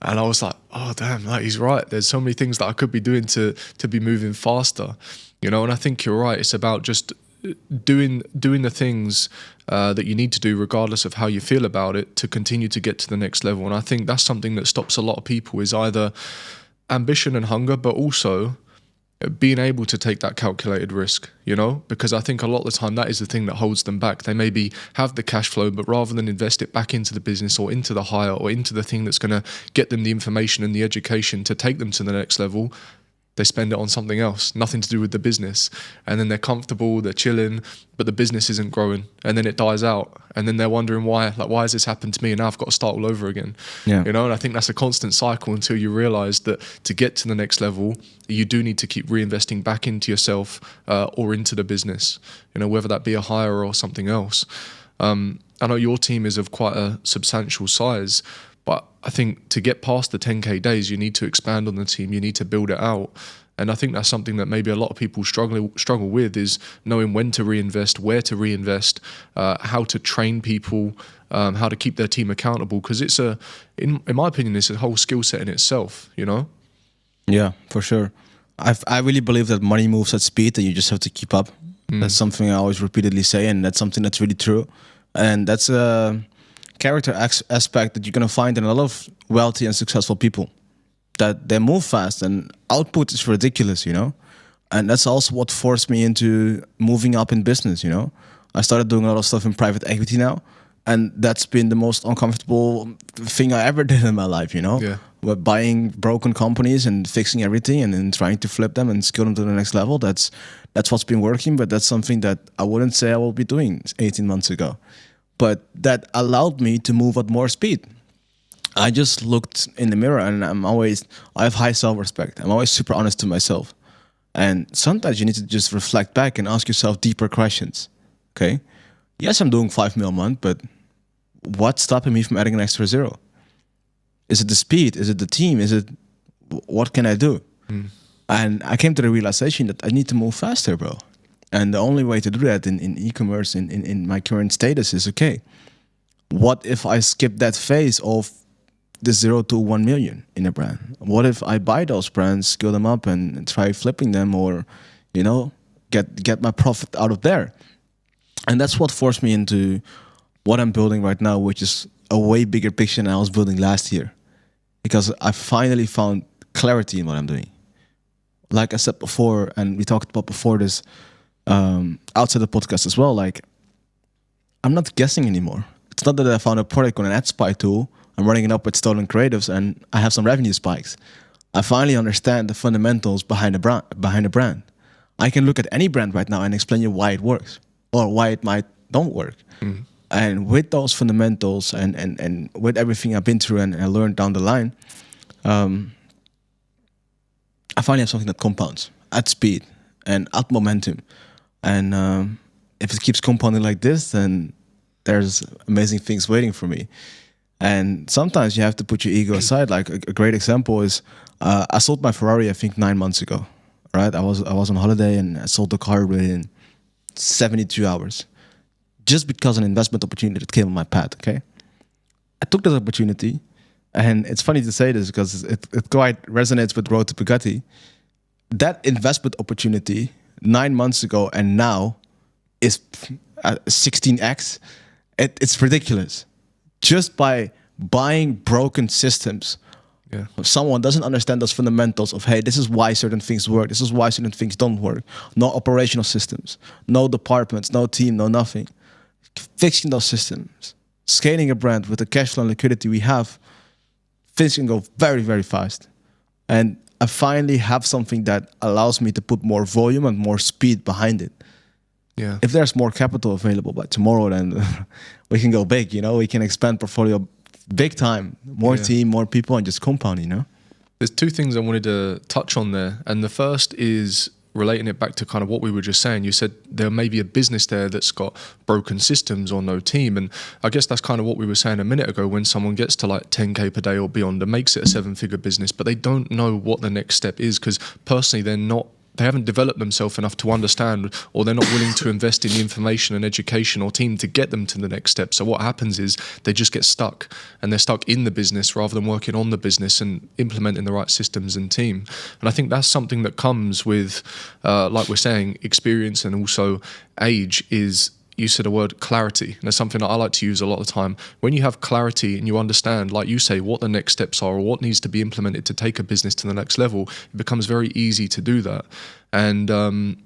And I was like, oh damn, like he's right. There's so many things that I could be doing to be moving faster, you know. And I think you're right. It's about just doing the things that you need to do, regardless of how you feel about it, to continue to get to the next level. And I think that's something that stops a lot of people, is either ambition and hunger, but also being able to take that calculated risk, you know, because I think a lot of the time that is the thing that holds them back. They maybe have the cash flow, but rather than invest it back into the business or into the hire or into the thing that's going to get them the information and the education to take them to the next level, they spend it on something else, nothing to do with the business. And then they're comfortable, they're chilling, but the business isn't growing. And then it dies out. And then they're wondering why has this happened to me? And now I've got to start all over again. Yeah. You know, and I think that's a constant cycle until you realize that to get to the next level, you do need to keep reinvesting back into yourself or into the business, you know, whether that be a hire or something else. I know your team is of quite a substantial size, but I think to get past the 10K days, you need to expand on the team. You need to build it out. And I think that's something that maybe a lot of people struggle with, is knowing when to reinvest, where to reinvest, how to train people, how to keep their team accountable. Because it's in my opinion, it's a whole skill set in itself, you know? Yeah, for sure. I really believe that money moves at speed and you just have to keep up. That's something I always repeatedly say, and that's something that's really true. And that's a character aspect that you're going to find in a lot of wealthy and successful people, that they move fast and output is ridiculous, you know. And that's also what forced me into moving up in business, you know. I started doing a lot of stuff in private equity now, and that's been the most uncomfortable thing I ever did in my life, you know. Yeah. But buying broken companies and fixing everything and then trying to flip them and scale them to the next level, that's what's been working. But that's something that I wouldn't say I will be doing 18 months ago. But that allowed me to move at more speed. I just looked in the mirror, and I have high self-respect. I'm always super honest to myself. And sometimes you need to just reflect back and ask yourself deeper questions. Okay? Yes, I'm doing 5 mil a month, but what's stopping me from adding an extra zero? Is it the speed? Is it the team? What can I do? And I came to the realization that I need to move faster, bro. And the only way to do that in e-commerce, in my current status, is, okay, what if I skip that phase of the 0 to 1 million in a brand? What if I buy those brands, scale them up and try flipping them, or, you know, get my profit out of there? And that's what forced me into what I'm building right now, which is a way bigger picture than I was building last year. Because I finally found clarity in what I'm doing. Like I said before, and we talked about before this, outside the podcast as well, like, I'm not guessing anymore. It's not that I found a product on an ad spy tool, I'm running it up with stolen creatives, and I have some revenue spikes. I finally understand the fundamentals behind a brand. I can look at any brand right now and explain you why it works or why it might don't work. And with those fundamentals and with everything I've been through and I learned down the line, I finally have something that compounds at speed and at momentum. And if it keeps compounding like this, then there's amazing things waiting for me. And sometimes you have to put your ego aside. Like a great example is I sold my Ferrari, I think 9 months ago. Right? I was on holiday and I sold the car within 72 hours. Just because an investment opportunity that came on my path, okay? I took that opportunity, and it's funny to say this because it quite resonates with Road to Bugatti. That investment opportunity 9 months ago and now is 16x. It's ridiculous. Just by buying broken systems. Yeah. If someone doesn't understand those fundamentals of, hey, this is why certain things work, this is why certain things don't work. No operational systems, no departments, no team, no nothing. Fixing those systems, scaling a brand with the cash flow and liquidity we have, things can go very, very fast. And I finally have something that allows me to put more volume and more speed behind it. Yeah. If there's more capital available by tomorrow, then we can go big, you know, we can expand portfolio big time. More team, more people, and just compound, you know? There's two things I wanted to touch on there. And the first is relating it back to kind of what we were just saying. You said there may be a business there that's got broken systems or no team. And I guess that's kind of what we were saying a minute ago, when someone gets to like 10K per day or beyond and makes it a 7-figure business, but they don't know what the next step is, because personally they haven't developed themselves enough to understand, or they're not willing to invest in the information and education or team to get them to the next step. So what happens is they just get stuck, and they're stuck in the business rather than working on the business and implementing the right systems and team. And I think that's something that comes with, like we're saying, experience and also age. Is, you said a word, clarity. And that's something that I like to use a lot of the time. When you have clarity and you understand, like you say, what the next steps are or what needs to be implemented to take a business to the next level, it becomes very easy to do that. And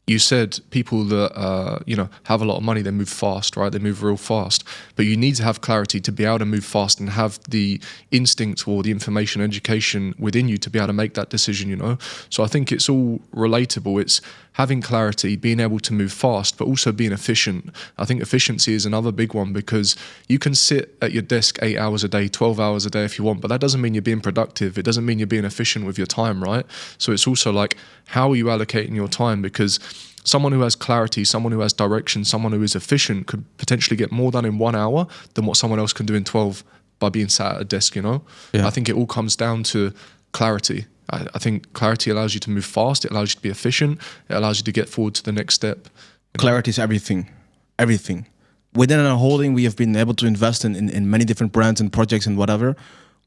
you said people that have a lot of money, they move fast, right? They move real fast. But you need to have clarity to be able to move fast and have the instinct or the information education within you to be able to make that decision, you know? So I think it's all relatable. It's having clarity, being able to move fast, but also being efficient. I think efficiency is another big one, because you can sit at your desk 8 hours a day, 12 hours a day if you want, but that doesn't mean you're being productive. It doesn't mean you're being efficient with your time, right? So it's also like, how are you allocating your time? Because someone who has clarity, someone who has direction, someone who is efficient could potentially get more done in 1 hour than what someone else can do in 12 by being sat at a desk, you know? Yeah. I think it all comes down to clarity. I think clarity allows you to move fast. It allows you to be efficient. It allows you to get forward to the next step. Clarity is everything. Everything. Within our holding, we have been able to invest in many different brands and projects and whatever.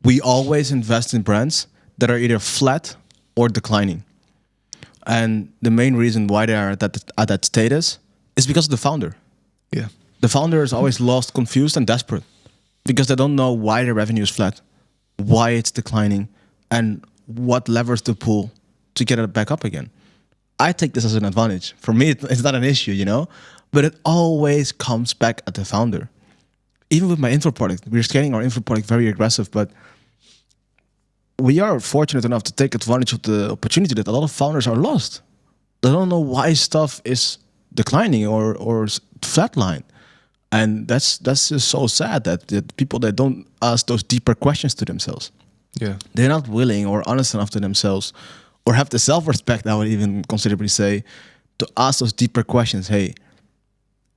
We always invest in brands that are either flat or declining. And the main reason why they are at that status is because of the founder. Yeah. The founder is always lost, confused, and desperate, because they don't know why their revenue is flat, why it's declining, and what levers to pull to get it back up again. I take this as an advantage. For me, it's not an issue, you know, but it always comes back at the founder. Even with my info product, we're scaling our info product very aggressive, but we are fortunate enough to take advantage of the opportunity that a lot of founders are lost. They don't know why stuff is declining or flatline. And that's just so sad that people that don't ask those deeper questions to themselves. Yeah, they're not willing or honest enough to themselves, or have the self-respect, I would even considerably say, to ask those deeper questions. Hey,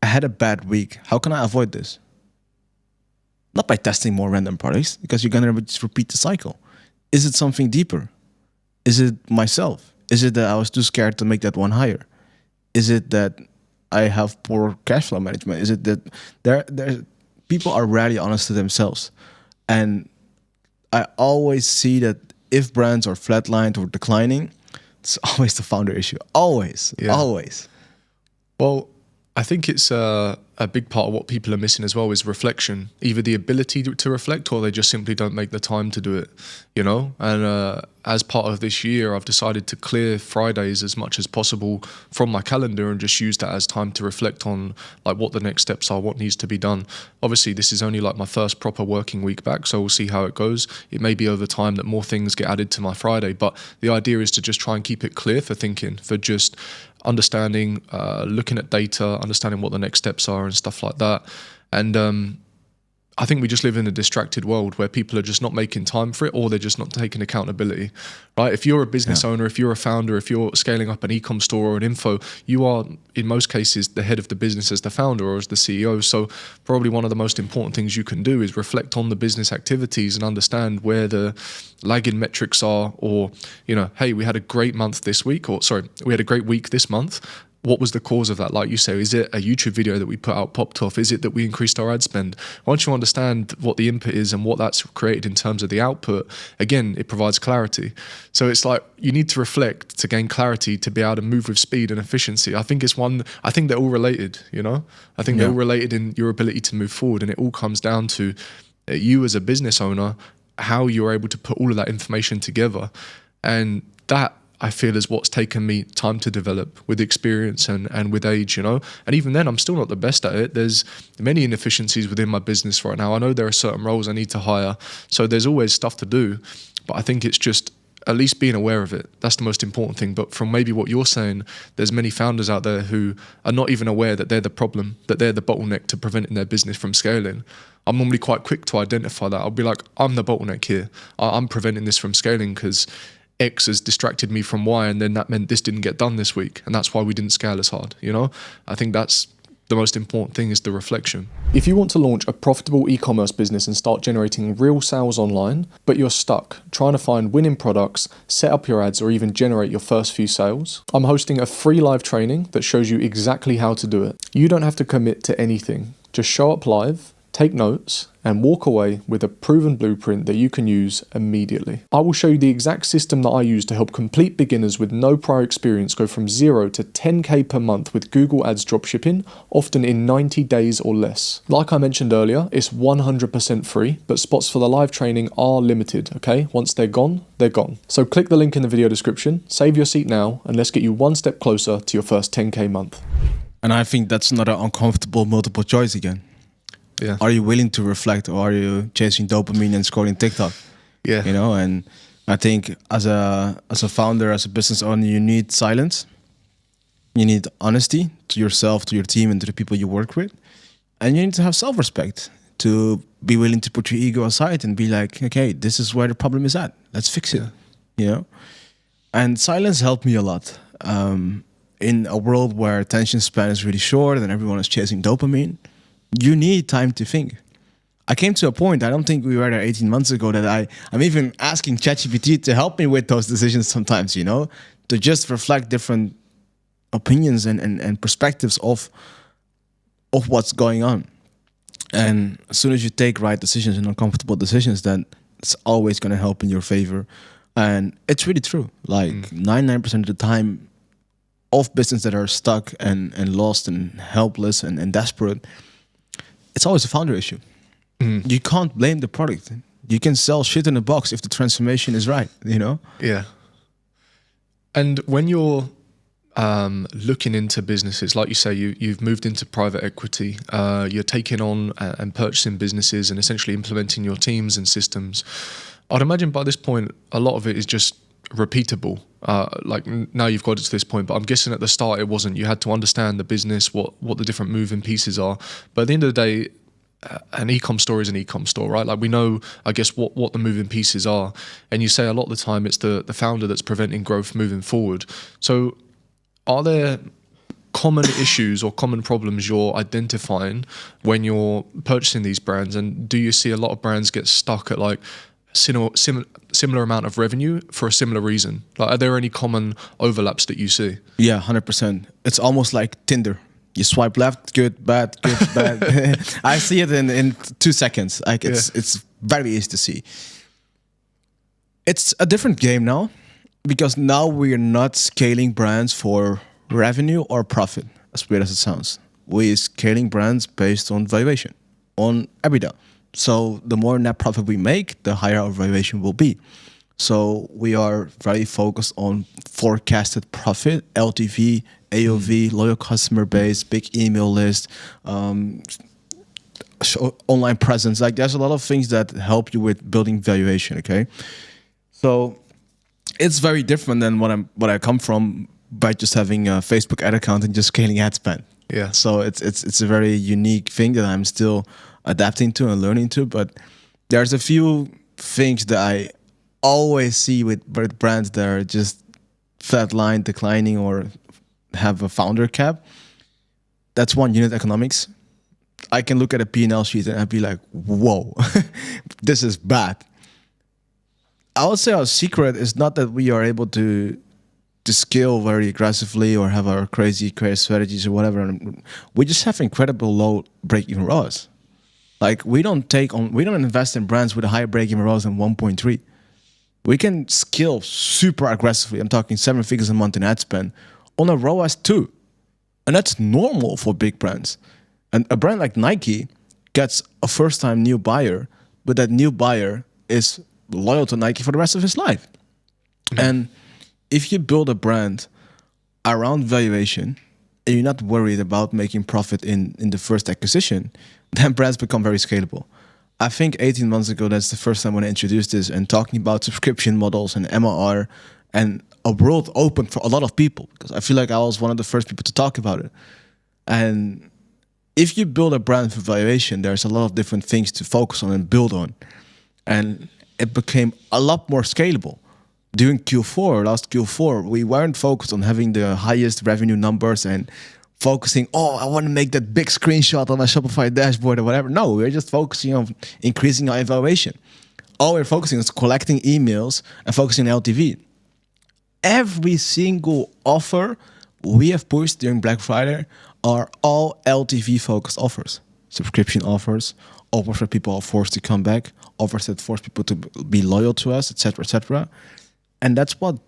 I had a bad week. How can I avoid this? Not by testing more random products, because you're going to just repeat the cycle. Is it something deeper? Is it myself? Is it that I was too scared to make that one higher? Is it that I have poor cash flow management? Is it that there people are rarely honest to themselves? And I always see that if brands are flatlined or declining, it's always the founder issue. Always. Well, I think it's a big part of what people are missing as well is reflection. Either the ability to reflect, or they just simply don't make the time to do it, you know? And as part of this year, I've decided to clear Fridays as much as possible from my calendar and just use that as time to reflect on like what the next steps are, what needs to be done. Obviously, this is only like my first proper working week back, so we'll see how it goes. It may be over time that more things get added to my Friday, but the idea is to just try and keep it clear for thinking, for just understanding, looking at data, understanding what the next steps are and stuff like that. And I think we just live in a distracted world where people are just not making time for it, or they're just not taking accountability, right? If you're a business owner, if you're a founder, if you're scaling up an ecom store or an info, you are in most cases the head of the business as the founder or as the CEO. So probably one of the most important things you can do is reflect on the business activities and understand where the lagging metrics are, or, you know, hey, we had a great month this week, or sorry, we had a great week this month. What was the cause of that? Like you say, is it a YouTube video that we put out popped off? Is it that we increased our ad spend? Once you understand what the input is and what that's created in terms of the output, again, it provides clarity. So it's like you need to reflect to gain clarity to be able to move with speed and efficiency. I think they're all related, you know? I think they're all related in your ability to move forward, and it all comes down to you as a business owner, how you're able to put all of that information together. And that, I feel, is what's taken me time to develop with experience and with age, you know? And even then, I'm still not the best at it. There's many inefficiencies within my business right now. I know there are certain roles I need to hire, so there's always stuff to do. But I think it's just at least being aware of it, that's the most important thing. But from maybe what you're saying, there's many founders out there who are not even aware that they're the problem, that they're the bottleneck to preventing their business from scaling. I'm normally quite quick to identify that. I'll be like, I'm the bottleneck here. I'm preventing this from scaling because X has distracted me from Y, and then that meant this didn't get done this week, and that's why we didn't scale as hard. You know, I think that's the most important thing, is the reflection. If you want to launch a profitable e-commerce business and start generating real sales online, but you're stuck trying to find winning products, set up your ads, or even generate your first few sales, I'm hosting a free live training that shows you exactly how to do it. You don't have to commit to anything. Just show up live, take notes, and walk away with a proven blueprint that you can use immediately. I will show you the exact system that I use to help complete beginners with no prior experience go from 0 to 10K per month with Google Ads dropshipping, often in 90 days or less. Like I mentioned earlier, it's 100% free, but spots for the live training are limited, okay? Once they're gone, they're gone. So click the link in the video description, save your seat now, and let's get you one step closer to your first 10K month. And I think that's not an uncomfortable multiple choice again. Yeah. Are you willing to reflect, or are you chasing dopamine and scrolling TikTok? Yeah. You know, and I think as a founder, as a business owner, you need silence. You need honesty to yourself, to your team, and to the people you work with. And you need to have self-respect to be willing to put your ego aside and be like, okay, this is where the problem is at. Let's fix it. You know? And silence helped me a lot. In a world where attention span is really short and everyone is chasing dopamine, you need time to think. I came to a point, I don't think we were there 18 months ago, that I'm even asking ChatGPT to help me with those decisions sometimes, you know, to just reflect different opinions and perspectives of what's going on. And as soon as you take right decisions and uncomfortable decisions, then it's always going to help in your favor. And it's really true. Like 99% of the time of business that are stuck and lost and helpless and desperate, it's always a founder issue. You can't blame the product. You can sell shit in a box if the transformation is right, you know? Yeah. And when you're looking into businesses, like you say, you've moved into private equity, you're taking on and purchasing businesses and essentially implementing your teams and systems. I'd imagine by this point, a lot of it is just repeatable. Like now you've got it to this point, but I'm guessing at the start it wasn't. You had to understand the business, what the different moving pieces are. But at the end of the day, an ecom store is an ecom store, right? Like we know, I guess, what the moving pieces are. And you say a lot of the time it's the founder that's preventing growth moving forward. So are there common issues or common problems you're identifying when you're purchasing these brands? And do you see a lot of brands get stuck at like similar amount of revenue for a similar reason? Like, are there any common overlaps that you see? Yeah, 100%. It's almost like Tinder. You swipe left, good, bad, good, bad. I see it in 2 seconds. Like it's very easy to see. It's a different game now, because now we're not scaling brands for revenue or profit, as weird as it sounds. We're scaling brands based on valuation, on EBITDA. So the more net profit we make, the higher our valuation will be. So we are very focused on forecasted profit, LTV, AOV, loyal customer base, big email list, online presence. Like there's a lot of things that help you with building valuation. Okay, so it's very different than what I come from by just having a Facebook ad account and just scaling ad spend. Yeah. So it's a very unique thing that I'm still adapting to and learning to. But there's a few things that I always see with brands that are just flatline, declining, or have a founder cap. That's one, unit economics. I can look at a P&L sheet and I'd be like, whoa, this is bad. I would say our secret is not that we are able to scale very aggressively or have our crazy strategies or whatever. We just have incredible low break-even ROAS. Like we don't invest in brands with a higher break-even ROAS than 1.3. We can scale super aggressively. I'm talking 7 figures a month in ad spend on a ROAS 2. And that's normal for big brands. And a brand like Nike gets a first-time new buyer, but that new buyer is loyal to Nike for the rest of his life. Mm-hmm. And if you build a brand around valuation and you're not worried about making profit in the first acquisition, then brands become very scalable. I think 18 months ago, that's the first time when I introduced this and talking about subscription models and MRR and a world open for a lot of people, because I feel like I was one of the first people to talk about it. And if you build a brand for valuation, there's a lot of different things to focus on and build on. And it became a lot more scalable. During last Q4, we weren't focused on having the highest revenue numbers and focusing, I want to make that big screenshot on my Shopify dashboard or whatever. No, we're just focusing on increasing our evaluation. All we're focusing on is collecting emails and focusing on LTV. Every single offer we have pushed during Black Friday are all LTV focused offers. Subscription offers where people are forced to come back, offers that force people to be loyal to us, etc., etc. And that's what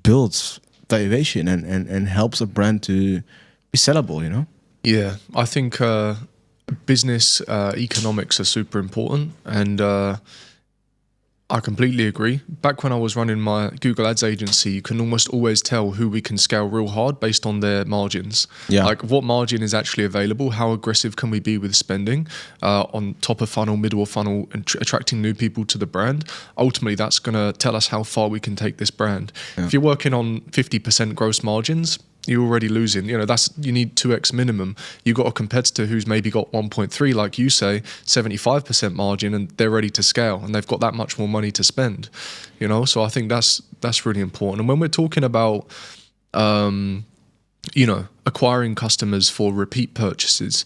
builds valuation and helps a brand to be sellable, you know? Yeah, I think business economics are super important, and I completely agree. Back when I was running my Google Ads agency, you can almost always tell who we can scale real hard based on their margins. Yeah. Like what margin is actually available, how aggressive can we be with spending on top of funnel, middle of funnel, and attracting new people to the brand. Ultimately, that's going to tell us how far we can take this brand. Yeah. If you're working on 50% gross margins, you're already losing. You know, you need 2x minimum. You got a competitor who's maybe got 1.3, like you say, 75% margin, and they're ready to scale, and they've got that much more money to spend. You know, so I think that's really important. And when we're talking about, you know, acquiring customers for repeat purchases,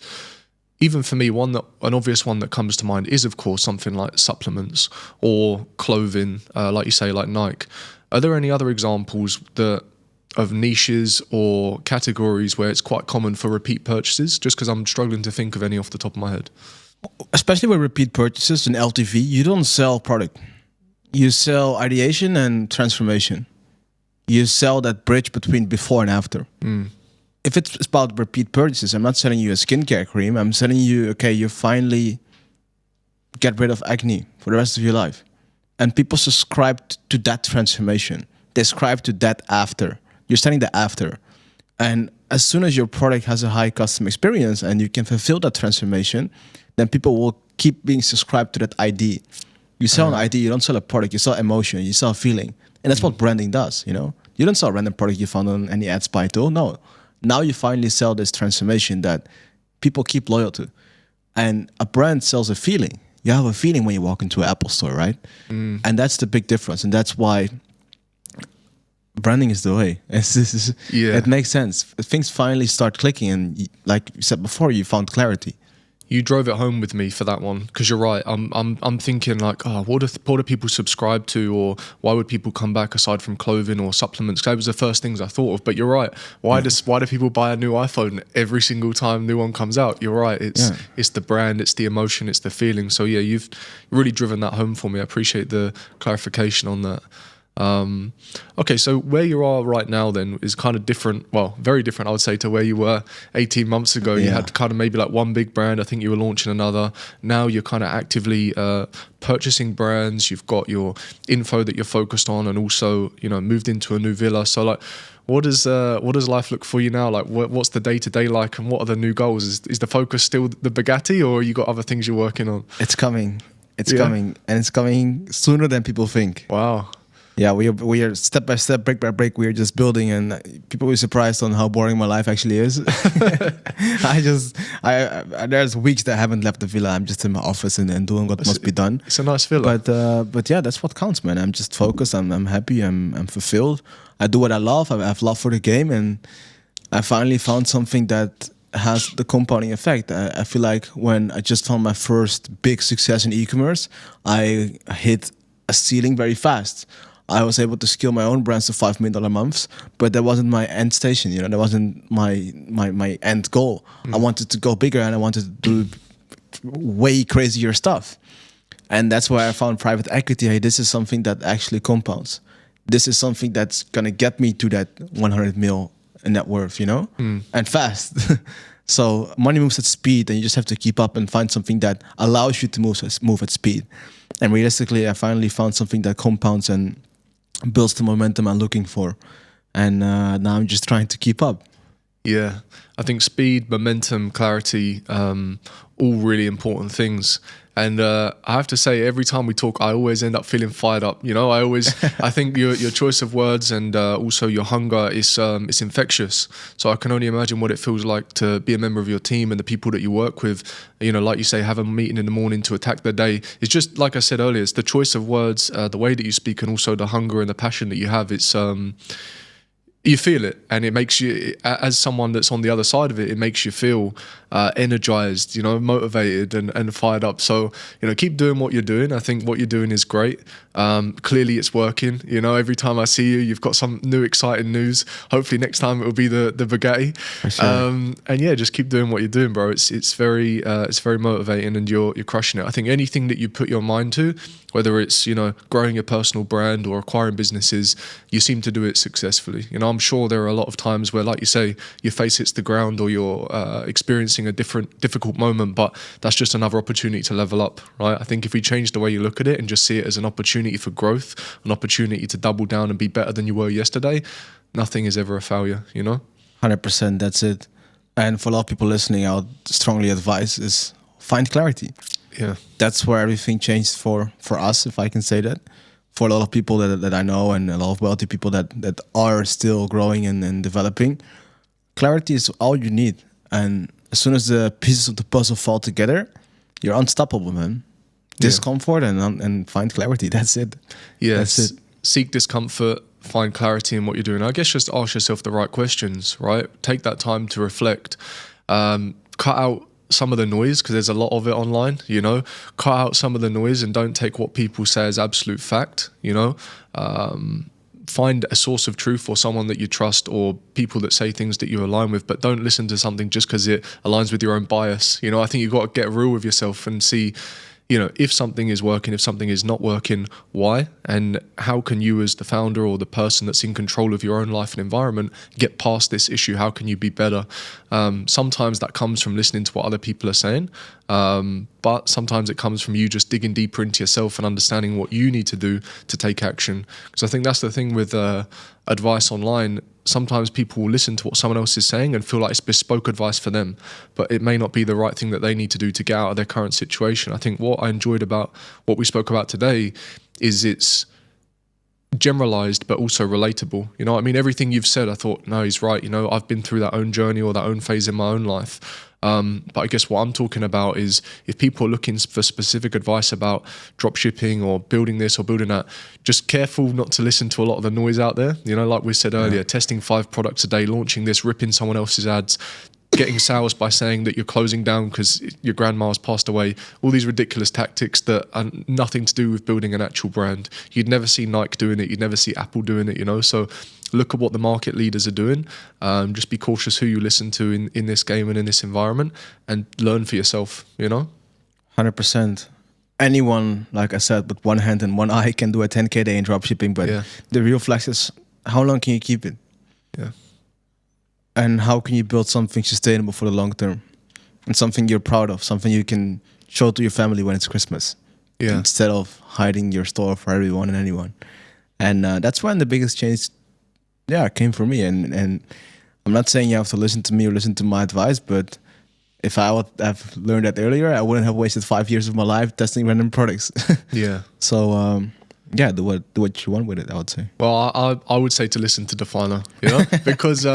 even for me, an obvious one that comes to mind is, of course, something like supplements or clothing, like you say, like Nike. Are there any other examples of niches or categories where it's quite common for repeat purchases? Just because I'm struggling to think of any off the top of my head. Especially with repeat purchases and LTV, you don't sell product. You sell ideation and transformation. You sell that bridge between before and after. If it's about repeat purchases, I'm not selling you a skincare cream. I'm selling you, okay, you finally get rid of acne for the rest of your life. And people subscribe to that transformation. They subscribe to that after. You're selling the after. And as soon as your product has a high customer experience and you can fulfill that transformation, then people will keep being subscribed to that ID. You sell an ID, you don't sell a product, you sell emotion, you sell a feeling. And that's what branding does, you know? You don't sell a random product you found on any ad spy tool, no. Now you finally sell this transformation that people keep loyal to. And a brand sells a feeling. You have a feeling when you walk into an Apple store, right? And that's the big difference. And that's why branding is the way. It makes sense. Things finally start clicking, and like you said before, you found clarity. You drove it home with me for that one, because you're right. I'm thinking like, what do people subscribe to, or why would people come back aside from clothing or supplements? Because that was the first things I thought of. But you're right. Why do people buy a new iPhone every single time a new one comes out? You're right. It's the brand, it's the emotion, it's the feeling. So yeah, you've really driven that home for me. I appreciate the clarification on that. Okay, so where you are right now then is kind of different, well, very different, I would say, to where you were 18 months ago. You had kind of maybe like one big brand. I think you were launching another. Now you're kind of actively purchasing brands. You've got your info that you're focused on, and also, you know, moved into a new villa. So like, what does life look for you now? Like, what's the day-to-day like, and what are the new goals? Is the focus still the Bugatti, or you got other things you're working on? It's coming. It's coming. And it's coming sooner than people think. Wow. Yeah, we are step by step, break by break. We are just building, and people will be surprised on how boring my life actually is. There's weeks that I haven't left the villa. I'm just in my office and doing what must be done. It's a nice villa. But yeah, that's what counts, man. I'm just focused. I'm happy. I'm fulfilled. I do what I love. I have love for the game, and I finally found something that has the compounding effect. I feel like when I just found my first big success in e-commerce, I hit a ceiling very fast. I was able to scale my own brands to $5 million months, but that wasn't my end station. You know, that wasn't my end goal. I wanted to go bigger, and I wanted to do way crazier stuff. And that's why I found private equity. Hey, this is something that actually compounds. This is something that's gonna get me to that 100 mil net worth, you know, and fast. So money moves at speed, and you just have to keep up and find something that allows you to move at speed. And realistically, I finally found something that compounds and builds the momentum I'm looking for. And now I'm just trying to keep up. Yeah, I think speed, momentum, clarity, all really important things. And I have to say, every time we talk, I always end up feeling fired up. You know, I think your choice of words and also your hunger is it's infectious. So I can only imagine what it feels like to be a member of your team and the people that you work with. You know, like you say, have a meeting in the morning to attack the day. It's just like I said earlier, it's the choice of words, the way that you speak, and also the hunger and the passion that you have. It's you feel it, and it makes you, as someone that's on the other side of it, it makes you feel energized, you know, motivated and fired up. So, you know, keep doing what you're doing. I think what you're doing is great. Clearly it's working. You know, every time I see you, you've got some new exciting news. Hopefully next time it will be the Bugatti. For sure. And yeah, just keep doing what you're doing, bro. It's very motivating, and you're crushing it. I think anything that you put your mind to, whether it's, you know, growing a personal brand or acquiring businesses, you seem to do it successfully. You know, I'm sure there are a lot of times where, like you say, your face hits the ground or you're experiencing a difficult moment, but that's just another opportunity to level up, right? I think if we change the way you look at it and just see it as an opportunity for growth, an opportunity to double down and be better than you were yesterday, nothing is ever a failure, you know? 100%, that's it. And for a lot of people listening, I would strongly advise is find clarity. Yeah. That's where everything changed for us, if I can say that. For a lot of people that I know, and a lot of wealthy people that are still growing and developing, clarity is all you need. And as soon as the pieces of the puzzle fall together, you're unstoppable, man. Discomfort and find clarity. That's it. Yeah. That's it. Seek discomfort, find clarity in what you're doing. I guess just ask yourself the right questions, right? Take that time to reflect. Cut out some of the noise, because there's a lot of it online, you know. Cut out some of the noise and don't take what people say as absolute fact, you know. Find a source of truth or someone that you trust, or people that say things that you align with, but don't listen to something just because it aligns with your own bias. You know, I think you've got to get real with yourself and see, you know, if something is working, if something is not working, why? And how can you, as the founder or the person that's in control of your own life and environment, get past this issue? How can you be better? Sometimes that comes from listening to what other people are saying, but sometimes it comes from you just digging deeper into yourself and understanding what you need to do to take action. Because I think that's the thing with advice online. Sometimes people will listen to what someone else is saying and feel like it's bespoke advice for them, but it may not be the right thing that they need to do to get out of their current situation. I think what I enjoyed about what we spoke about today is it's generalized but also relatable. You know, I mean, everything you've said, I thought, no, he's right. You know, I've been through that own journey or that own phase in my own life. But I guess what I'm talking about is if people are looking for specific advice about dropshipping or building this or building that, just careful not to listen to a lot of the noise out there. You know, like we said earlier, testing 5 products a day, launching this, ripping someone else's ads, getting sales by saying that you're closing down because your grandma's passed away. All these ridiculous tactics that are nothing to do with building an actual brand. You'd never see Nike doing it. You'd never see Apple doing it, you know. So look at what the market leaders are doing. Just be cautious who you listen to in this game and in this environment, and learn for yourself, you know. 100%. Anyone, like I said, with one hand and one eye can do a 10K day in dropshipping, but the real flex is how long can you keep it? Yeah. And how can you build something sustainable for the long term? And something you're proud of, something you can show to your family when it's Christmas. Yeah. Instead of hiding your store for everyone and anyone. And that's when the biggest change came for me. And I'm not saying you have to listen to me or listen to my advice, but if I would have learned that earlier, I wouldn't have wasted 5 years of my life testing random products. Yeah. So do what you want with it, I would say. Well, I would say to listen to Difaino, you know, because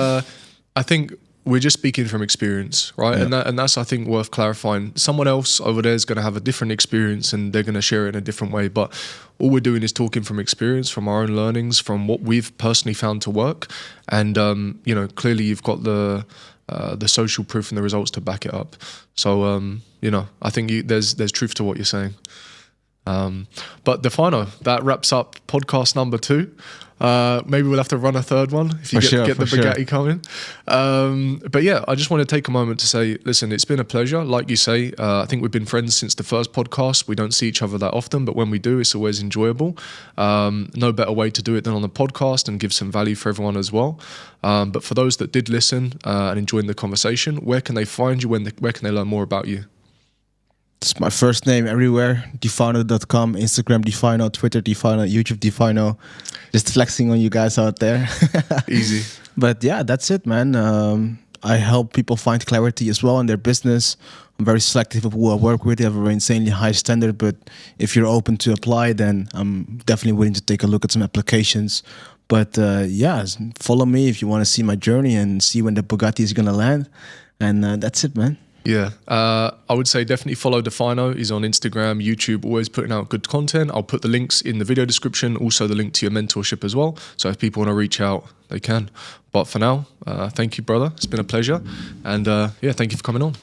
I think we're just speaking from experience, right? Yeah. And that's, I think, worth clarifying. Someone else over there is going to have a different experience and they're going to share it in a different way. But all we're doing is talking from experience, from our own learnings, from what we've personally found to work. And, you know, clearly you've got the social proof and the results to back it up. So, you know, I think there's truth to what you're saying. But Difaino, that wraps up podcast number 2. Maybe we'll have to run a third one if you get the Bugatti coming. But yeah, I just want to take a moment to say, listen, it's been a pleasure. Like you say, I think we've been friends since the first podcast. We don't see each other that often, but when we do, it's always enjoyable. No better way to do it than on the podcast and give some value for everyone as well. But for those that did listen and enjoyed the conversation, where can they find you? Where can they learn more about you? It's my first name everywhere, Difaino.com, Instagram Difaino, Twitter Difaino, YouTube Difaino. Just flexing on you guys out there. Easy. But yeah, that's it, man. I help people find clarity as well in their business. I'm very selective of who I work with. They have a insanely high standard, but if you're open to apply, then I'm definitely willing to take a look at some applications. But yeah, follow me if you want to see my journey and see when the Bugatti is going to land. And that's it, man. Yeah, I would say definitely follow Difaino. He's on Instagram, YouTube, always putting out good content. I'll put the links in the video description, also the link to your mentorship as well. So if people want to reach out, they can. But for now, thank you, brother. It's been a pleasure. And yeah, thank you for coming on.